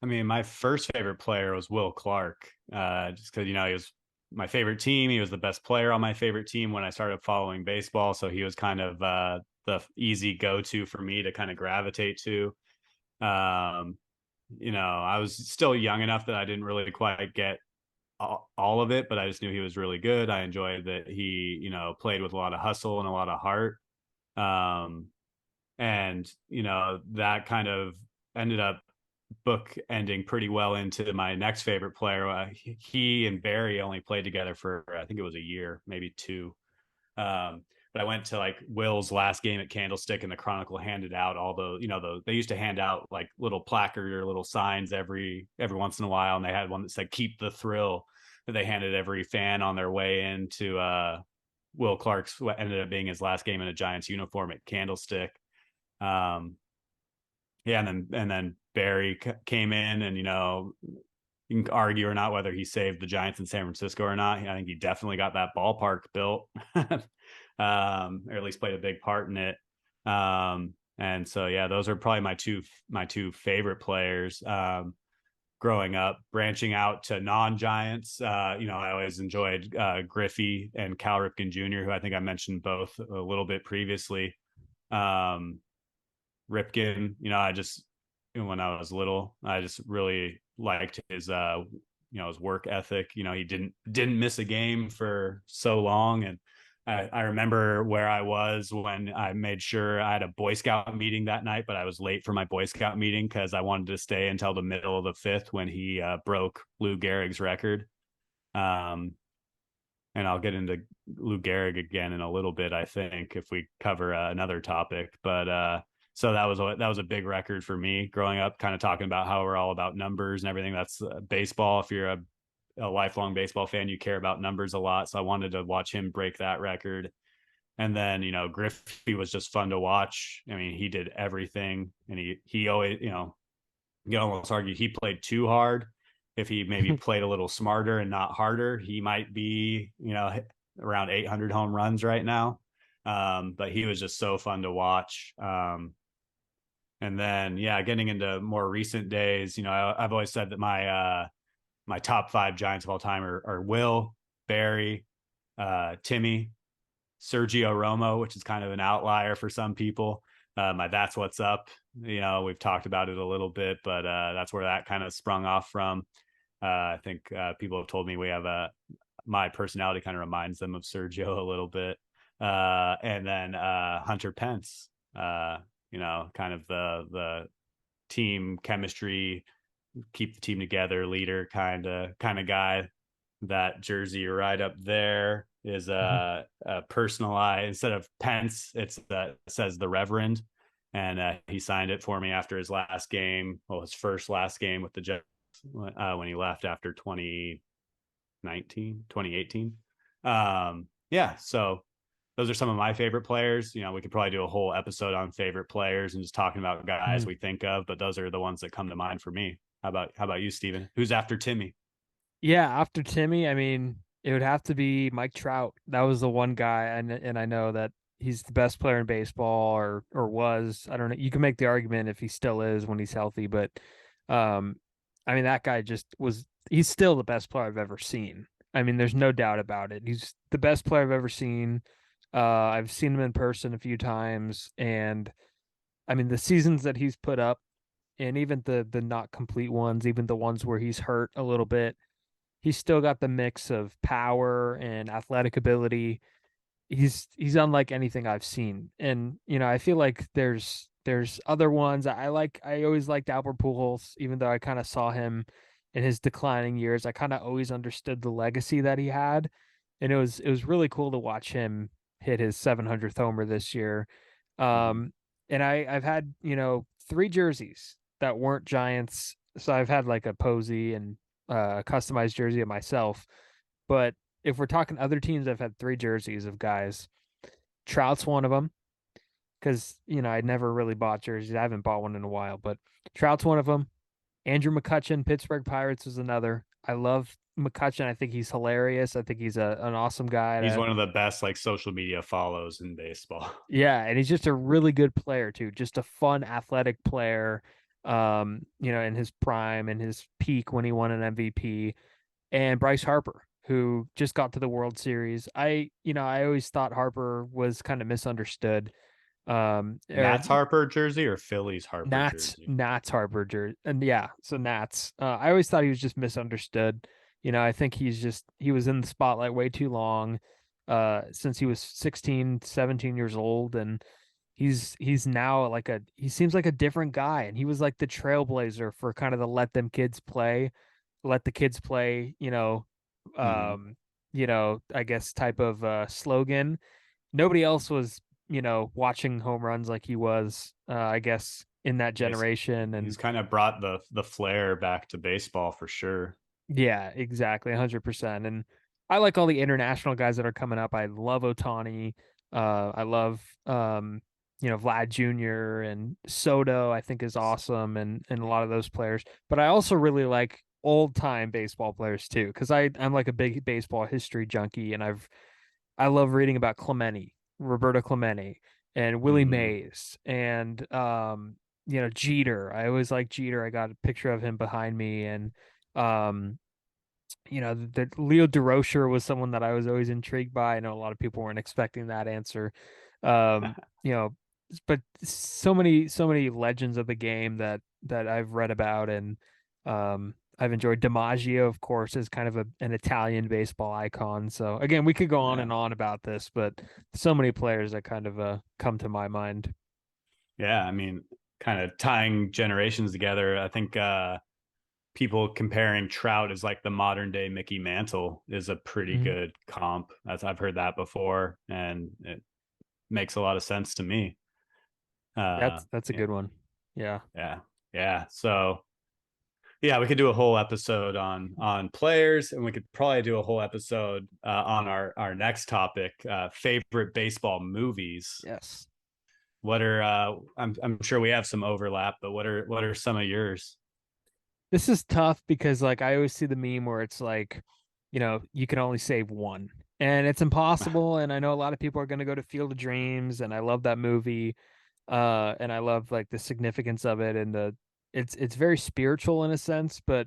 I mean, my first favorite player was Will Clark, just because, he was my favorite team. He was the best player on my favorite team when I started following baseball. So he was kind of the easy go to for me to kind of gravitate to. Um, I was still young enough that I didn't really quite get all of it, but I just knew he was really good. I enjoyed that he, played with a lot of hustle and a lot of heart. Um, and, that kind of ended up book ending pretty well into my next favorite player. He and Barry only played together for, I think it was a year, maybe two. Um, but I went to like Will's last game at Candlestick, and the Chronicle handed out all they used to hand out like little placard or little signs every once in a while, and they had one that said "Keep the Thrill," that they handed every fan on their way into Will Clark's, what ended up being his last game in a Giants uniform at Candlestick. Yeah, and then Barry came in, and you can argue or not whether he saved the Giants in San Francisco or not. I think he definitely got that ballpark built, or at least played a big part in it. And so, yeah, those are probably my two favorite players. Growing up, branching out to non-Giants, I always enjoyed Griffey and Cal Ripken Jr., who I think I mentioned both a little bit previously. Ripken, when I was little, I just really liked his his work ethic. He didn't miss a game for so long. And I remember where I was when I made sure I had a Boy Scout meeting that night, but I was late for my Boy Scout meeting because I wanted to stay until the middle of the fifth when he broke Lou Gehrig's record. And I'll get into Lou Gehrig again in a little bit, I think, if we cover another topic. But so that was a big record for me growing up, kind of talking about how we're all about numbers and everything. That's baseball. If you're a lifelong baseball fan, you care about numbers a lot. So I wanted to watch him break that record. And then, Griffey was just fun to watch. I mean, he did everything, and he always, you can almost argue he played too hard. If he maybe played a little smarter and not harder, he might be, around 800 home runs right now. But he was just so fun to watch. And then, yeah, getting into more recent days, I've always said that my top 5 Giants of all time are Will, Barry, Timmy, Sergio Romo, which is kind of an outlier for some people. My That's What's Up, we've talked about it a little bit, but that's where that kind of sprung off from. I think people have told me my personality kind of reminds them of Sergio a little bit. And then Hunter Pence, kind of the team chemistry, keep the team together, leader kind of guy. That jersey right up there is a personalized, instead of Pence, it says the Reverend, and he signed it for me after his last game, his first last game with the Jets, when he left after 2018. Yeah, so those are some of my favorite players. We could probably do a whole episode on favorite players and just talking about guys we think of, but those are the ones that come to mind for me. How about you, Steven? Who's after Timmy? Yeah, after Timmy, I mean, it would have to be Mike Trout. That was the one guy, and I know that he's the best player in baseball, or was. I don't know. You can make the argument if he still is when he's healthy, but I mean, that guy he's still the best player I've ever seen. I mean, there's no doubt about it. He's the best player I've ever seen. I've seen him in person a few times, and I mean, the seasons that he's put up, and even the not complete ones, even the ones where he's hurt a little bit, he's still got the mix of power and athletic ability. He's unlike anything I've seen. And, I feel like there's other ones. I always liked Albert Pujols, even though I kind of saw him in his declining years. I kind of always understood the legacy that he had. And it was really cool to watch him hit his 700th homer this year. And I've had, 3 jerseys that weren't Giants. So I've had like a Posey and customized jersey of myself. But if we're talking other teams, I've had 3 jerseys of guys. Trout's one of them, because I never really bought jerseys. I haven't bought one in a while, but Trout's one of them. Andrew McCutchen, Pittsburgh Pirates, is another. I love McCutchen. I think he's hilarious. I think he's an awesome guy. He's one of the best social media follows in baseball. Yeah, and he's just a really good player too. Just a fun, athletic player. In his prime and his peak when he won an MVP. And Bryce Harper, who just got to the World Series. I always thought Harper was kind of misunderstood. Nats Harper jersey or Phillies Harper jersey? Nats Harper jersey. And yeah, so Nats. I always thought he was just misunderstood. I think he was in the spotlight way too long, since he was 16, 17 years old. And he's now he seems like a different guy. And he was like the trailblazer for kind of the let the kids play, I guess type of slogan. nobody else was, watching home runs like he was, I guess, in that generation. He's And kind of brought the flair back to baseball for sure. yeah, exactly, 100%. And I like all the international guys that are coming up. I love Otani. I love Vlad Jr. and Soto, I think is awesome, and a lot of those players. But I also really like old time baseball players too, because I'm like a big baseball history junkie, and I love reading about Clemente, Roberto Clemente, and Willie Hmm. Mays, and Jeter. I always like Jeter. I got a picture of him behind me, and um, the Leo DeRocher was someone that I was always intrigued by. I know a lot of people weren't expecting that answer. Um, you know, but so many legends of the game that I've read about, and I've enjoyed. DiMaggio, of course, is kind of an Italian baseball icon. So again, we could go on Yeah. and on about this, but so many players that kind of come to my mind. Yeah. I mean, kind of tying generations together. I think people comparing Trout as like the modern day Mickey Mantle is a pretty Mhm. good comp. I've heard that before, and it makes a lot of sense to me. That's a Yeah, good one. Yeah. yeah, yeah. So yeah, we could do a whole episode on players, and we could probably do a whole episode on our next topic, favorite baseball movies. Yes. What are I'm sure we have some overlap, but what are some of yours? This is tough because like I always see the meme where it's like, you can only save one. And it's impossible. And I know a lot of people are gonna go to Field of Dreams, and I love that movie. And I love like the significance of it, and it's very spiritual in a sense, but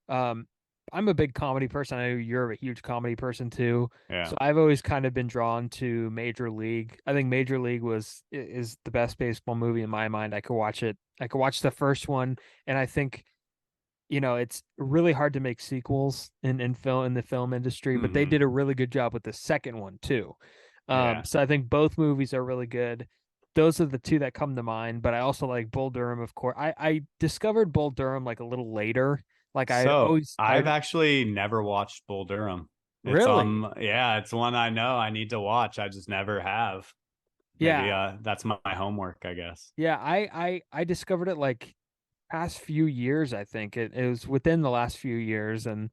um I'm a big comedy person. I know you're a huge comedy person too. Yeah. So I've always kind of been drawn to Major League. I think Major League is the best baseball movie in my mind. I could watch it. I could watch the first one, and I think it's really hard to make sequels in the film industry, but they Hmm. did a really good job with the second one too. Yeah. So I think both movies are really good. Those are the two that come to mind, but I also like Bull Durham, of course. I discovered Bull Durham like a little later. Like So I I've actually never watched Bull Durham. It's really, yeah, it's one I know I need to watch. I just never have. Maybe yeah, that's my homework, I guess. yeah. I discovered it like past few years. I think it was within the last few years, and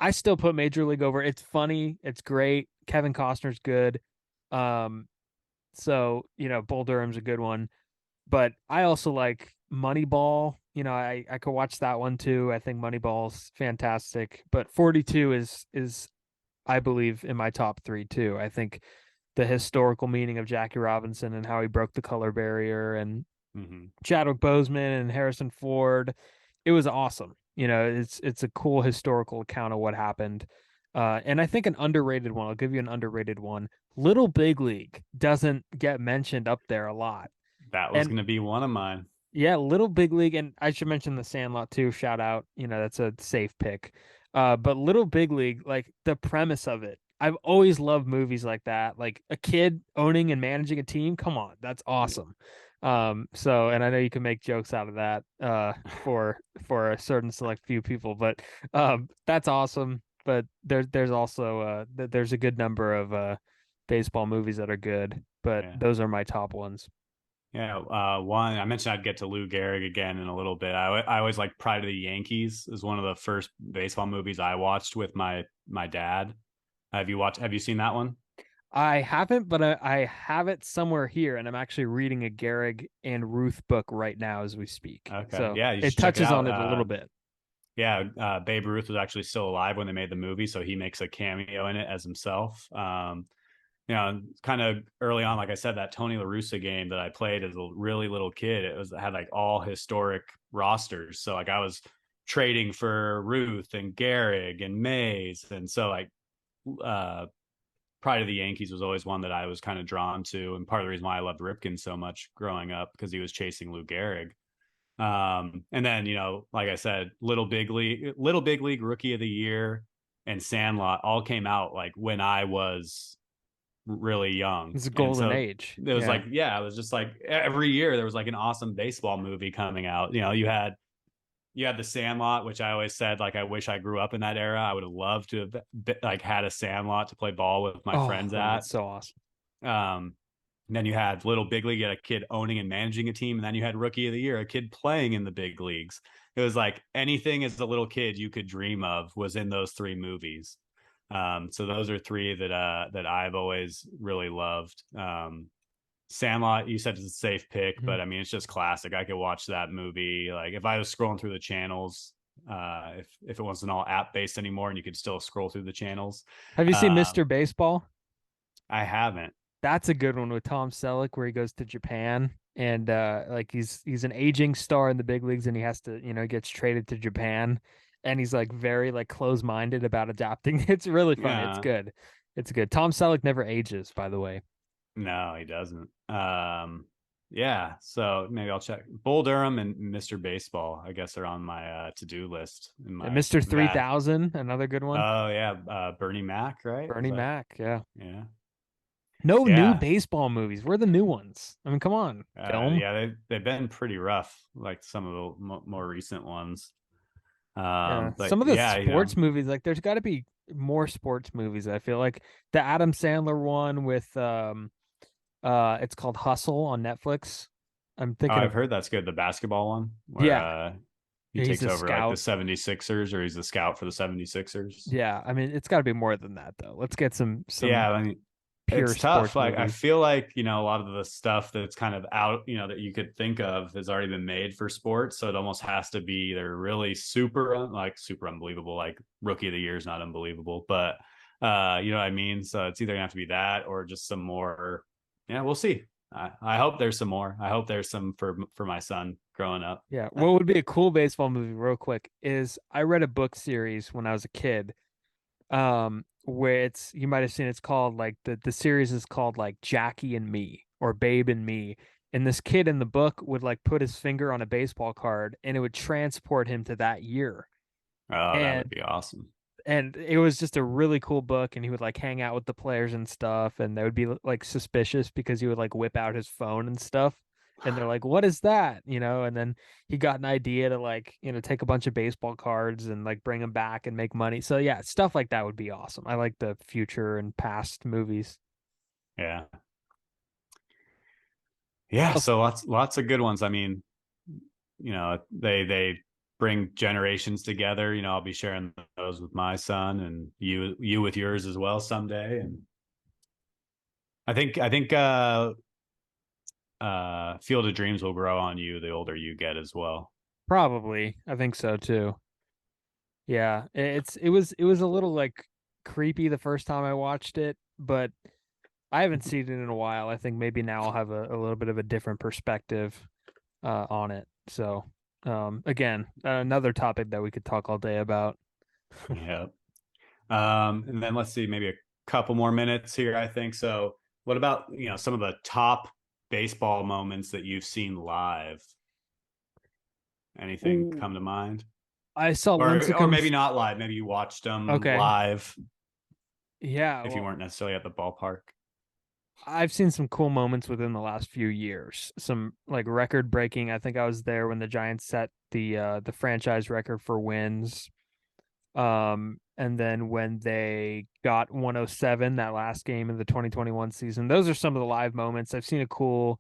I still put Major League over. It's funny. It's great. Kevin Costner's good. Um, so Bull Durham's a good one. But I also like Moneyball. I could watch that one too. I think Moneyball's fantastic. But 42 is I believe in my top three too. I think the historical meaning of Jackie Robinson and how he broke the color barrier, and Hmm. Chadwick Boseman and Harrison Ford. It was awesome. It's a cool historical account of what happened. And I think an underrated one, I'll give you an underrated one. Little Big League doesn't get mentioned up there a lot. That was And going to be one of mine. yeah, Little Big League, and I should mention The Sandlot too. Shout out, that's a safe pick. But Little Big League, like the premise of it, I've always loved movies like that. Like a kid owning and managing a team. Come on, that's awesome. And I know you can make jokes out of that, for a certain select few people, but that's awesome. But there's also there's a good number of baseball movies that are good, but Yeah. those are my top ones. Yeah, one I mentioned I'd get to Lou Gehrig again in a little bit. I always like Pride of the Yankees is one of the first baseball movies I watched with my dad. Have you seen that one? I haven't, but I have it somewhere here, and I'm actually reading a Gehrig and Ruth book right now as we speak. Okay, So yeah, you it should check it touches out. on it a little bit. Yeah, Babe Ruth was actually still alive when they made the movie, so he makes a cameo in it as himself. Kind of early on, like I said, that Tony La Russa game that I played as a really little kid, it had like all historic rosters. So like I was trading for Ruth and Gehrig and Mays, and so like uh, Pride of the Yankees was always one that I was kind of drawn to, and part of the reason why I loved Ripken so much growing up because he was chasing Lou Gehrig. And then like I said, Little Big League Rookie of the Year, and Sandlot all came out like when I was really young. It's a And golden so age. it was Yeah. like, yeah, it was just like every year there was like an awesome baseball movie coming out. You had the Sandlot, which I always said like I wish I grew up in that era. I would have loved to have like had a Sandlot to play ball with my Oh friends man, at. it's so awesome. then you had Little Big League, you had a kid owning and managing a team, and then you had Rookie of the Year, a kid playing in the big leagues. It was like anything as a little kid you could dream of was in those three movies. So those are three that I've always really loved. Sandlot, you said it's a safe pick, but I mean it's just classic. I could watch that movie like if I was scrolling through the channels. If it wasn't all app based anymore, and you could still scroll through the channels. Have you seen Mr. Baseball? I haven't. That's a good one with Tom Selleck where he goes to Japan and like he's an aging star in the big leagues and he has to, gets traded to Japan and he's like very like close-minded about adapting. It's really funny. It's Yeah. good. It's good. Tom Selleck never ages, by the way. No, he doesn't. Yeah, so maybe I'll check Bull Durham and Mr. Baseball. I guess are on my to-do list. In my And Mr. that. 3000, another good one. Oh yeah, Bernie Mac, right? Bernie Mac, yeah. Yeah. No new Yeah. baseball movies. Where are the new ones? I mean, come on, film. Yeah, they've been pretty rough, like some of the more recent ones. Yeah, But some of the yeah, sports movies, like there's got to be more sports movies. I feel like the Adam Sandler one with it's called Hustle on Netflix. I'm thinking I've of heard that's good. The basketball one where yeah, he he's takes a over like the scout. 76ers, or he's the scout for the 76ers. Yeah, I mean it's got to be more than that though. Let's get some Yeah, I mean, pure it's tough. sports Like I movies. feel like, a lot of the stuff that's kind of out, that you could think of has already been made for sports. So it almost has to be either really super unbelievable, like Rookie of the Year is not unbelievable, but you know what I mean? So it's either gonna have to be that or just some more. Yeah, we'll see. I hope there's some more. I hope there's some for my son growing up. Yeah, what would be a cool baseball movie real quick is I read a book series when I was a kid where it's you might have seen it's called like the series is called like Jackie and Me or Babe and Me, and this kid in the book would like put his finger on a baseball card and it would transport him to that year. Oh, that would and be awesome. and it was just a really cool book and he would like hang out with the players and stuff and they would be like suspicious because he would like whip out his phone and stuff and they're like what is that, and then he got an idea to like take a bunch of baseball cards and like bring them back and make money. So yeah, stuff like that would be awesome. I like the future and past movies. Yeah. Yeah, Oh, so lots of good ones. I mean, they bring generations together. I'll be sharing those with my son and you with yours as well someday. And I think Field of Dreams will grow on you the older you get as well. probably. I think so too. Yeah, it was a little like creepy the first time I watched it, but I haven't seen it in a while. I think maybe now I'll have a little bit of a different perspective on it. So, again, another topic that we could talk all day about. Yeah. And then let's see, maybe a couple more minutes here, I think. So what about, some of the top baseball moments that you've seen live? Anything Ooh, come to mind? I saw Or maybe Lincecum's. not live. Maybe you watched them Okay, live yeah. if you Well, weren't necessarily at the ballpark. I've seen some cool moments within the last few years. Some like record breaking. I think I was there when the Giants set the franchise record for wins. And then when they got 107 that last game in the 2021 season, those are some of the live moments. I've seen a cool.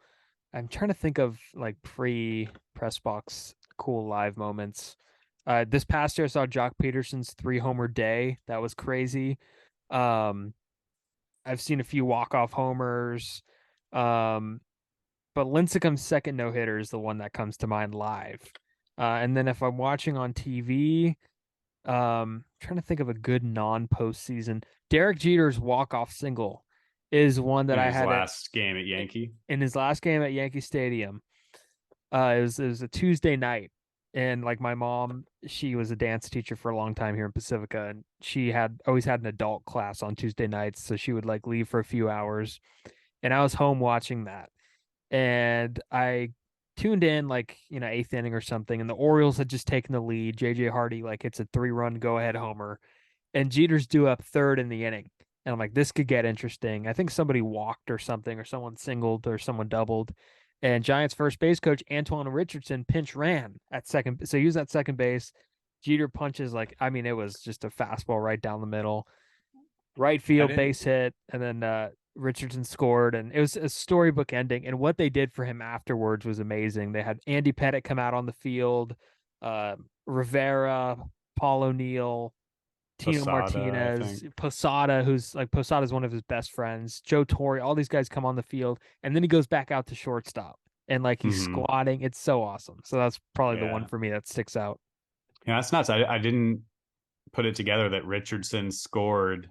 I'm trying to think of like pre press box cool live moments. This past year I saw Jock Peterson's 3-homer day. That was crazy. Um, I've seen a few walk-off homers. Um, but Lincecum's second no-hitter is the one that comes to mind live. And then if I'm watching on TV, trying to think of a good non-postseason. Derek Jeter's walk-off single is one that In I his had last game at Yankee. in his last game at Yankee Stadium. It was a Tuesday night, and like my mom, she was a dance teacher for a long time here in Pacifica, and she had always had an adult class on Tuesday nights, so she would like leave for a few hours, and I was home watching that, and I tuned in like eighth inning or something, and the Orioles had just taken the lead. JJ Hardy like hits a 3-run go ahead homer, and Jeter's due up third in the inning. And I'm like, this could get interesting. I think somebody walked or something, or someone singled, or someone doubled. And Giants first base coach Antoine Richardson pinch ran at second. So he was at second base. Jeter punches like, I mean, it was just a fastball right down the middle, right I field didn't base hit. And then Richardson scored, and it was a storybook ending. And what they did for him afterwards was amazing. They had Andy Pettitte come out on the field, Rivera, Paul O'Neill, Tino Posada, I Martinez, think. Posada, who's like Posada's one of his best friends, Joe Torre, all these guys come on the field, and then he goes back out to shortstop and like he's Hmm. squatting. It's so awesome. So that's probably the one Yeah. for me that sticks out. Yeah, that's nuts. I didn't put it together that Richardson scored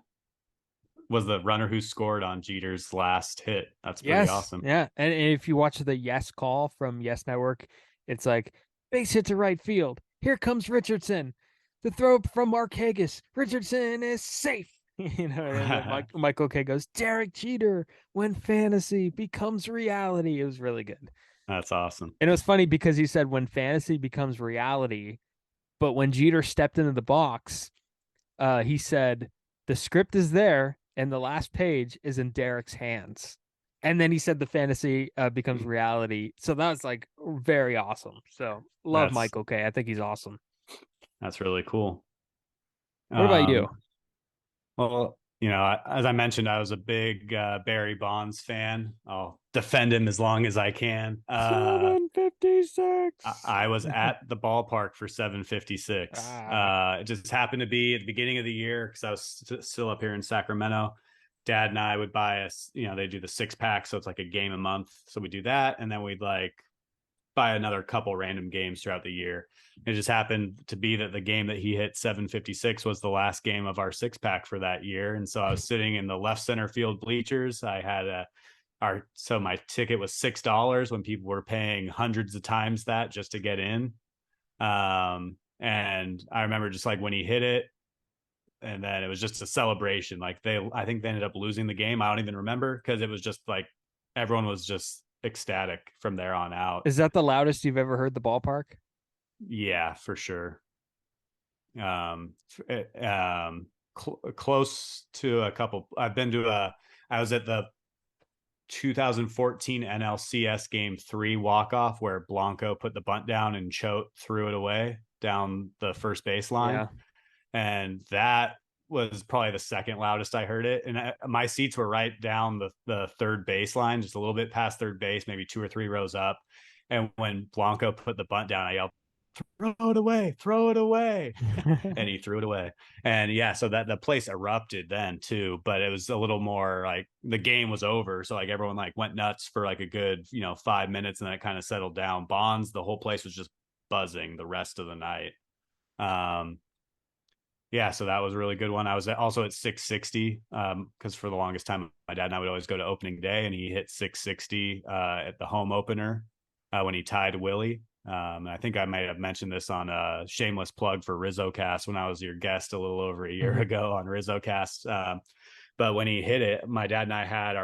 was the runner who scored on Jeter's last hit. That's pretty Yes, awesome. yeah. And if you watch the Yes call from Yes Network, it's like base hit to right field. Here comes Richardson. The throw from Mark Haggis. Richardson is safe. And then Michael K goes, Derek Jeter, when fantasy becomes reality. It was really good. That's awesome. And it was funny because he said when fantasy becomes reality, but when Jeter stepped into the box, he said the script is there and the last page is in Derek's hands. And then he said the fantasy becomes reality. So that was like very awesome. So love That's Michael K. I think he's awesome. that's really cool. What about you? Well, as I mentioned, I was a big Barry Bonds fan. I'll defend him as long as I can. 756. I was at the ballpark for 756. Ah, It just happened to be at the beginning of the year because I was still up here in Sacramento. Dad and I would buy us, they do the 6-pack, so it's like a game a month. So we do that, and then we'd like buy another couple random games throughout the year. It just happened to be that the game that he hit 756 was the last game of our 6-pack for that year, and so I was sitting in the left center field bleachers. I had so my ticket was $6 when people were paying hundreds of times that just to get in. And I remember just like when he hit it, and then it was just a celebration. Like I think they ended up losing the game. I don't even remember because it was just like everyone was just ecstatic from there on out. is that the loudest you've ever heard the ballpark? Yeah, for sure. Close to a couple. I was at the 2014 NLCS Game 3 walk-off where Blanco put the bunt down and Choate threw it away down the first baseline. Yeah. And that was probably the second loudest I heard it. And my seats were right down the third baseline, just a little bit past third base, maybe 2 or 3 rows up. And when Blanco put the bunt down, I yelled, throw it away, throw it away. And he threw it away. And yeah, so that the place erupted then too, but it was a little more like the game was over. So like everyone like went nuts for like a good, 5 minutes, and then it kind of settled down. Bonds, the whole place was just buzzing the rest of the night. Yeah, so that was a really good one. I was also at 660 because for the longest time, my dad and I would always go to opening day, and he hit 660 at the home opener when he tied Willie. And I think I might have mentioned this on a shameless plug for Rizzocast when I was your guest a little over a year ago on Rizzocast. But when he hit it, my dad and I had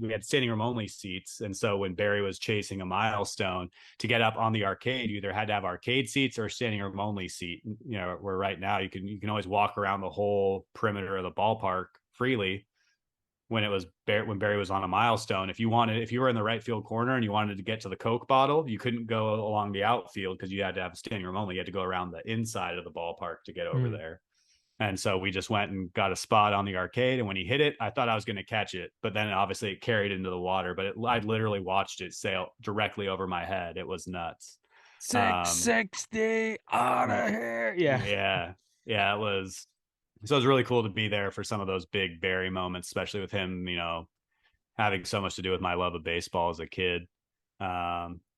we had standing room only seats. And so when Barry was chasing a milestone, to get up on the arcade, you either had to have arcade seats or standing room only seat. Where right now you can always walk around the whole perimeter of the ballpark freely. When Barry was on a milestone, if you were in the right field corner and you wanted to get to the Coke bottle, you couldn't go along the outfield because you had to have a standing room only. You had to go around the inside of the ballpark to get over there. And so we just went and got a spot on the arcade. And when he hit it, I thought I was going to catch it. But then obviously it carried into the water. But I literally watched it sail directly over my head. It was nuts. 660 out of here. Yeah. Yeah. Yeah. It was. So it was really cool to be there for some of those big Barry moments, especially with him, having so much to do with my love of baseball as a kid.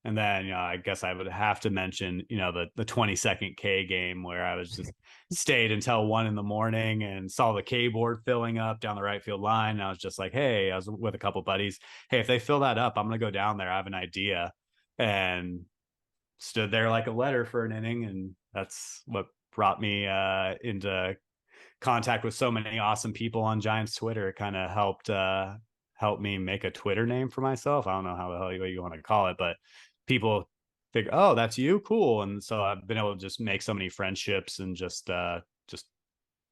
And then, I guess I would have to mention, the 22nd K game where I was just stayed until 1 a.m. and saw the K board filling up down the right field line. And I was just like, hey, I was with a couple buddies. Hey, if they fill that up, I'm going to go down there. I have an idea. And stood there like a letter for an inning. And that's what brought me into contact with so many awesome people on Giants Twitter. It kind of helped me make a Twitter name for myself. I don't know how the hell you want to call it, but people think, oh, that's you, cool. And so I've been able to just make so many friendships and just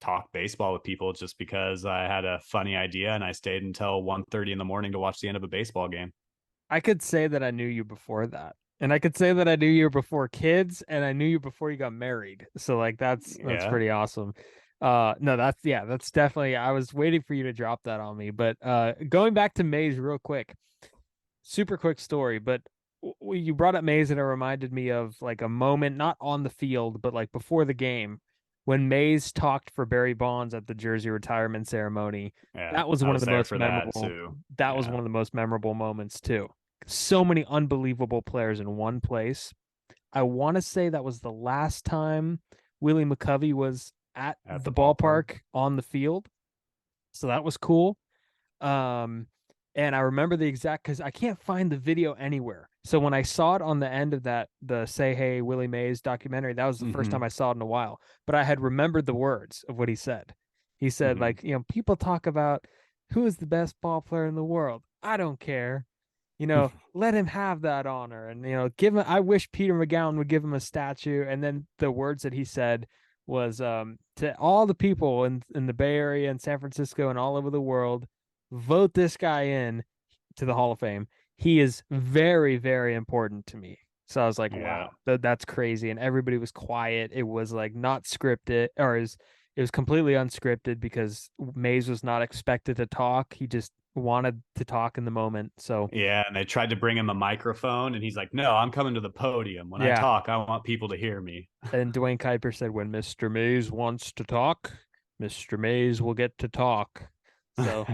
talk baseball with people just because I had a funny idea and I stayed until 1:30 in the morning to watch the end of a baseball game. I could say that I knew you before that. And I could say that I knew you before kids, and I knew you before you got married. So like that's Yeah. pretty awesome. No, that's definitely, I was waiting for you to drop that on me. But going back to Mays real quick, super quick story, but you brought up Mays and it reminded me of like a moment, not on the field, but like before the game when Mays talked for Barry Bonds at the jersey retirement ceremony. Yeah, That was I one of was the there most for that memorable. too. That was Yeah, one of the most memorable moments too. So many unbelievable players in one place. I want to say that was the last time Willie McCovey was at at the the ballpark. ballpark on the field. So that was cool. Um, and I remember the exact because I can't find the video anywhere. So when I saw it on the end of the Say Hey Willie Mays documentary, that was the first time Hmm. I saw it in a while. But I had remembered the words of what he said. He said, Hmm. like, people talk about who is the best ball player in the world. I don't care. Let him have that honor. And, give him, I wish Peter McGowan would give him a statue. And then the words that he said was to all the people in the Bay Area and San Francisco and all over the world, vote this guy in to the Hall of Fame. He is very, very important to me. So I was like, Yeah. wow, that's crazy. And everybody was quiet. It was like not scripted, or it was completely unscripted because Mays was not expected to talk. He just wanted to talk in the moment. So Yeah, and they tried to bring him a microphone, and he's like, "No, I'm coming to the podium. When I yeah. talk, I want people to hear me." And Dwayne Kuiper said, when Mr. Mays wants to talk, Mr. Mays will get to talk. So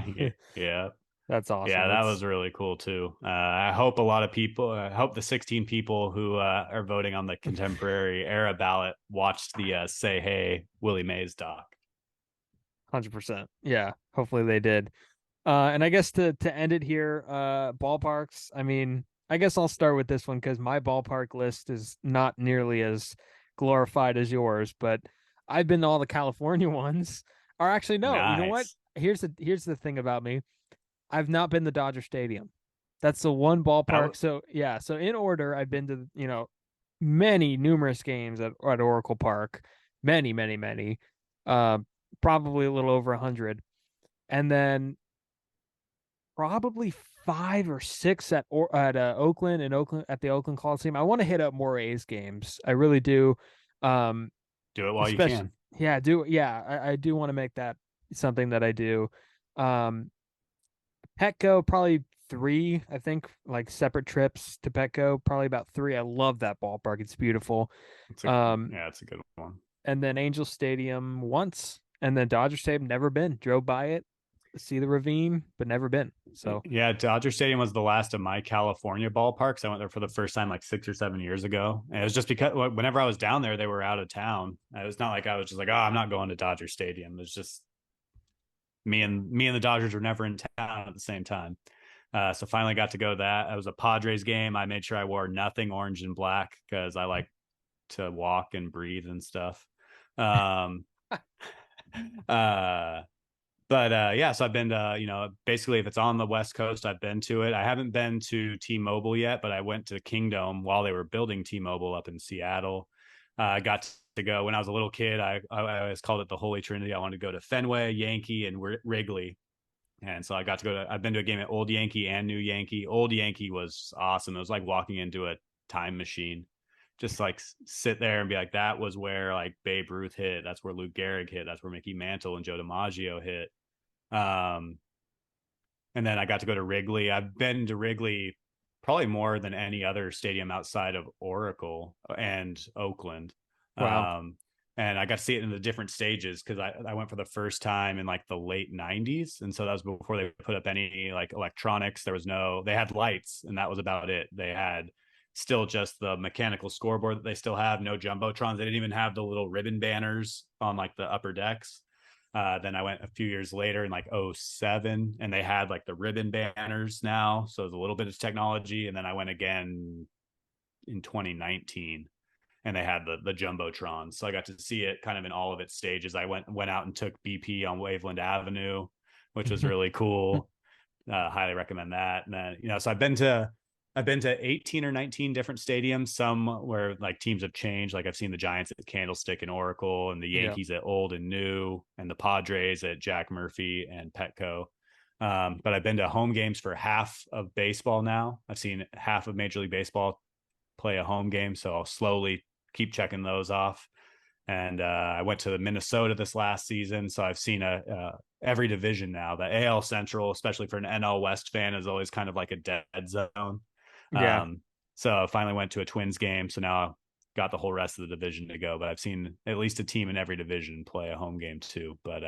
Yeah, that's yeah, awesome. that was really cool too. I hope a lot of people, I hope the 16 people who are voting on the contemporary era ballot watched the "Say Hey Willie Mays" doc. 100%. Yeah. Hopefully they did. And I guess to end it here, ballparks. I mean, I guess I'll start with this one because my ballpark list is not nearly as glorified as yours, but I've been to all the California ones. Or actually, no, you know what? Nice. Here's the thing about me. I've not been to Dodger Stadium. That's the one That ballpark. w- So yeah, so in order, I've been to, many numerous games at Oracle Park. Many, many, many. Uh, Probably a little over 100. And then probably five or six at Oakland and Oakland at the Oakland Coliseum. I want to hit up more A's games. I really do. Um, do it while you Especially can. I do want to make that something that I do. Um, Petco probably three, I think, like separate trips to Petco, probably about three. I love that ballpark. It's beautiful. It's a Um, Yeah, it's a good one. and then Angel Stadium once, and then Dodger Stadium never been. Drove by it, see the ravine, but never been. So Yeah, Dodger Stadium was the last of my California ballparks. I went there for the first time like 6 or 7 years ago. And it was just because whenever I was down there, they were out of town. It was not like I was just like, oh, I'm not going to Dodger Stadium. It was just me and the Dodgers were never in town at the same time. So finally got to go to that. It was a Padres game. I made sure I wore nothing orange and black because I like to walk and breathe and stuff. Um, uh, but yeah, so I've been to, basically if it's on the West Coast, I've been to it. I haven't been to T-Mobile yet, but I went to Kingdome while they were building T-Mobile up in Seattle. I got to go when I was a little kid. I always called it the Holy Trinity. I wanted to go to Fenway, Yankee, and Wrigley. And so I got to go to, I've been to a game at Old Yankee and New Yankee. Old Yankee was awesome. It was like walking into a time machine. Just like sit there and be like, that was where like Babe Ruth hit. That's where Lou Gehrig hit. That's where Mickey Mantle and Joe DiMaggio hit. Um, and then I got to go to Wrigley. I've been to Wrigley probably more than any other stadium outside of Oracle and Oakland. wow. Um, and I got to see it in the different stages because I went for the first time in like the late 90s. And so that was before they put up any like electronics. They had lights and that was about it. They had still just the mechanical scoreboard that they still have, no jumbotrons. They didn't even have the little ribbon banners on like the upper decks. Then I went a few years later in like '07, and they had like the ribbon banners now. So there's a little bit of technology. And then I went again in 2019 and they had the Jumbotron. So I got to see it kind of in all of its stages. I went out and took BP on Waveland Avenue, which was really cool. Highly recommend that. And then, so I've been to 18 or 19 different stadiums, some where like teams have changed. Like I've seen the Giants at Candlestick and Oracle, and the Yeah. Yankees at Old and New, and the Padres at Jack Murphy and Petco. But I've been to home games for half of baseball now. I've seen half of Major League Baseball play a home game, so I'll slowly keep checking those off. And I went to Minnesota this last season, so I've seen every division now. The AL Central, especially for an NL West fan, is always kind of like a dead zone. Yeah. So I finally went to a Twins game, so now I've got the whole rest of the division to go. But I've seen at least a team in every division play a home game too. But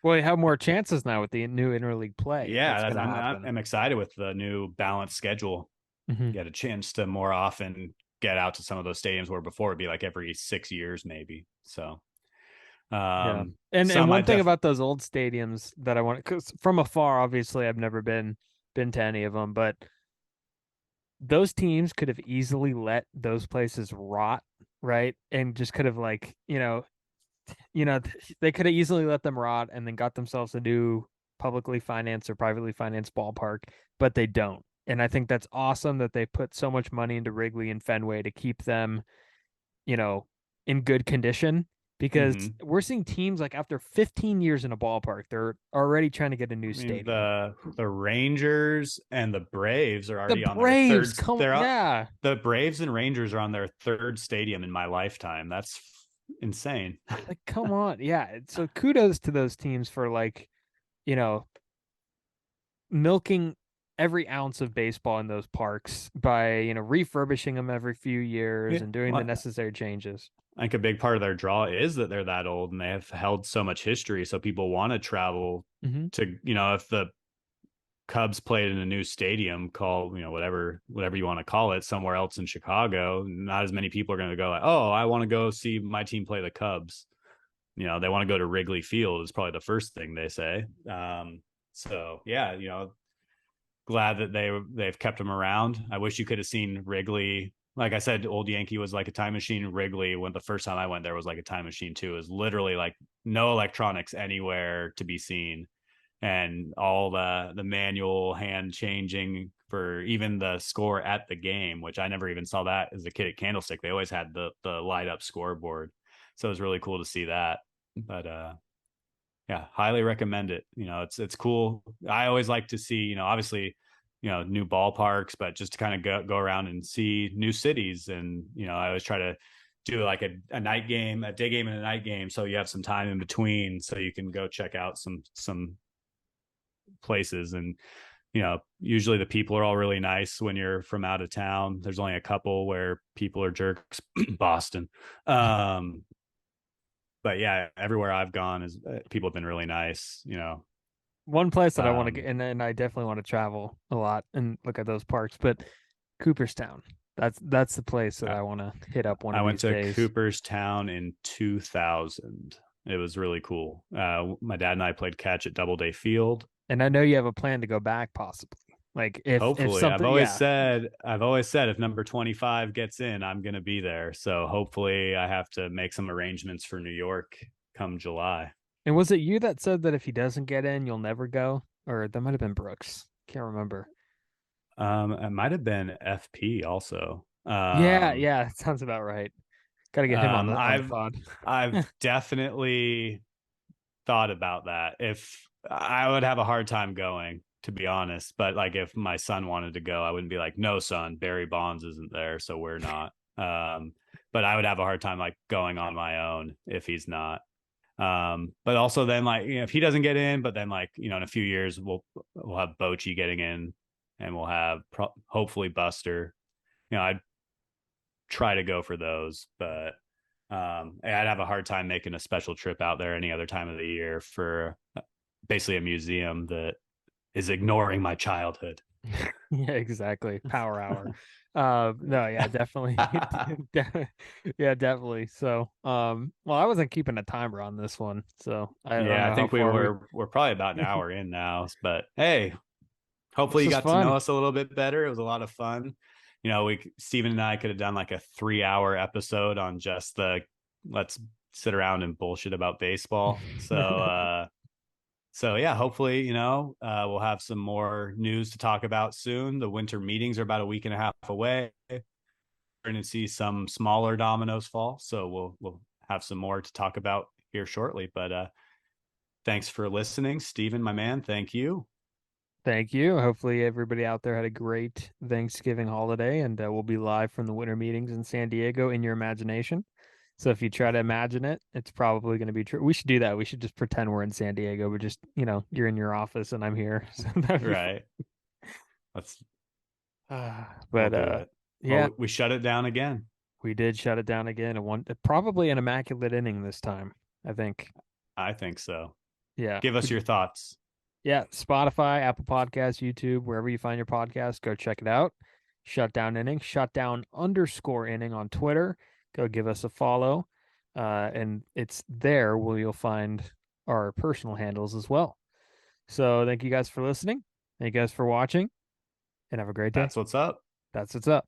Well, you have more chances now with the new interleague play yeah, that's going to I'm, happen. I'm excited with the new balanced schedule. Mm-hmm. Get a chance to more often get out to some of those stadiums where before it'd be like every 6 years maybe. So Yeah. And some I one thing def about those old stadiums that I want, because from afar, obviously, I've never been to any of them, but those teams could have easily let those places rot, right? And just could have like, they could have easily let them rot and then got themselves a new publicly financed or privately financed ballpark, but they don't. And I think that's awesome that they put so much money into Wrigley and Fenway to keep them, you know, in good condition because Mhm. we're seeing teams like after 15 years in a ballpark, they're already trying to get a I new mean stadium. the Rangers and the Braves are The already on their Braves, third. come, yeah, The Braves and Rangers are on their third stadium in my lifetime. That's insane. like come on, yeah. So kudos to those teams for like, you know, milking every ounce of baseball in those parks by, refurbishing them every few years Yeah, and doing the well, necessary changes. I think a big part of their draw is that they're that old and they have held so much history. So people want to travel Mm-hmm. to, if the Cubs played in a new stadium called, whatever you want to call it, somewhere else in Chicago, not as many people are going to go like, oh, I want to go see my team play the Cubs. They want to go to Wrigley Field is probably the first thing they say. So yeah, glad that they've kept them around. I wish you could have seen Wrigley. Like I said, old Yankee was like a time machine. Wrigley, when the first time I went there, was like a time machine too. It was literally like no electronics anywhere to be seen, and all the manual hand changing for even the score at the game, which I never even saw that as a kid at Candlestick. They always had the light up scoreboard, so it was really cool to see that. But yeah, highly recommend it. It's cool. I always like to see, obviously, new ballparks, but just to kind of go around and see new cities. And, I always try to do like a night game, a day game and a night game. So you have some time in between so you can go check out some places. And, usually the people are all really nice when you're from out of town. There's only a couple where people are jerks. Boston. But yeah, everywhere I've gone is people have been really nice. One place that I want to get, Um, and I definitely want to travel a lot and look at those parks, but Cooperstown. That's the place that I, I want to hit up one I of went these to days. Cooperstown in 2000. It was really cool. My dad and I played catch at Doubleday Field. And I know you have a plan to go back possibly. Like if Hopefully, something, yeah. I've always said if number 25 gets in, I'm going to be there. So hopefully I have to make some arrangements for New York come July. And was it you that said that if he doesn't get in, you'll never go? Or that might have been Brooks. Can't remember. It might have been FP also. Yeah, yeah, sounds about right. Got to get him on Um, the I've pod. I've definitely thought about that. If I would have a hard time going, to be honest, but like if my son wanted to go, I wouldn't be like, no, son, Barry Bonds isn't there, so we're not. But I would have a hard time like going on my own if he's not. But also then like if he doesn't get in, but then like in a few years we'll have Bochy getting in, and we'll have hopefully Buster. I'd try to go for those, but I'd have a hard time making a special trip out there any other time of the year for basically a museum that is ignoring my childhood. Yeah, exactly. Power hour. No, yeah, definitely. Yeah, definitely. So, well, I wasn't keeping a timer on this one, so I don't Yeah, I know how think far we. we're probably about an hour in now, but hey, hopefully This you is got to know fun. us a little bit better. It was a lot of fun. Steven and I could have done like a 3 hour episode on just the let's sit around and bullshit about baseball. So yeah, hopefully, we'll have some more news to talk about soon. The winter meetings are about a week and a half away. We're going to see some smaller dominoes fall, so we'll have some more to talk about here shortly. But thanks for listening, Stephen, my man. Thank you. Thank you. Hopefully, everybody out there had a great Thanksgiving holiday, and we'll be live from the winter meetings in San Diego in your imagination. So if you try to imagine it, it's probably going to be true. We should do that. We should just pretend we're in San Diego, but just, you're in your office and I'm here. So that'd be fun. Right. Let's we'll But do it. yeah, Well, we shut it down again. we did shut it down again. Probably an immaculate inning this time, I think. I think so. Yeah. Give us your thoughts. Yeah. Spotify, Apple Podcasts, YouTube, wherever you find your podcast, go check it out. Shutdown Inning, shutdown_inning on Twitter. Go give us a follow. And it's there where you'll find our personal handles as well. So thank you guys for listening. Thank you guys for watching and have a great day. That's what's up. That's what's up.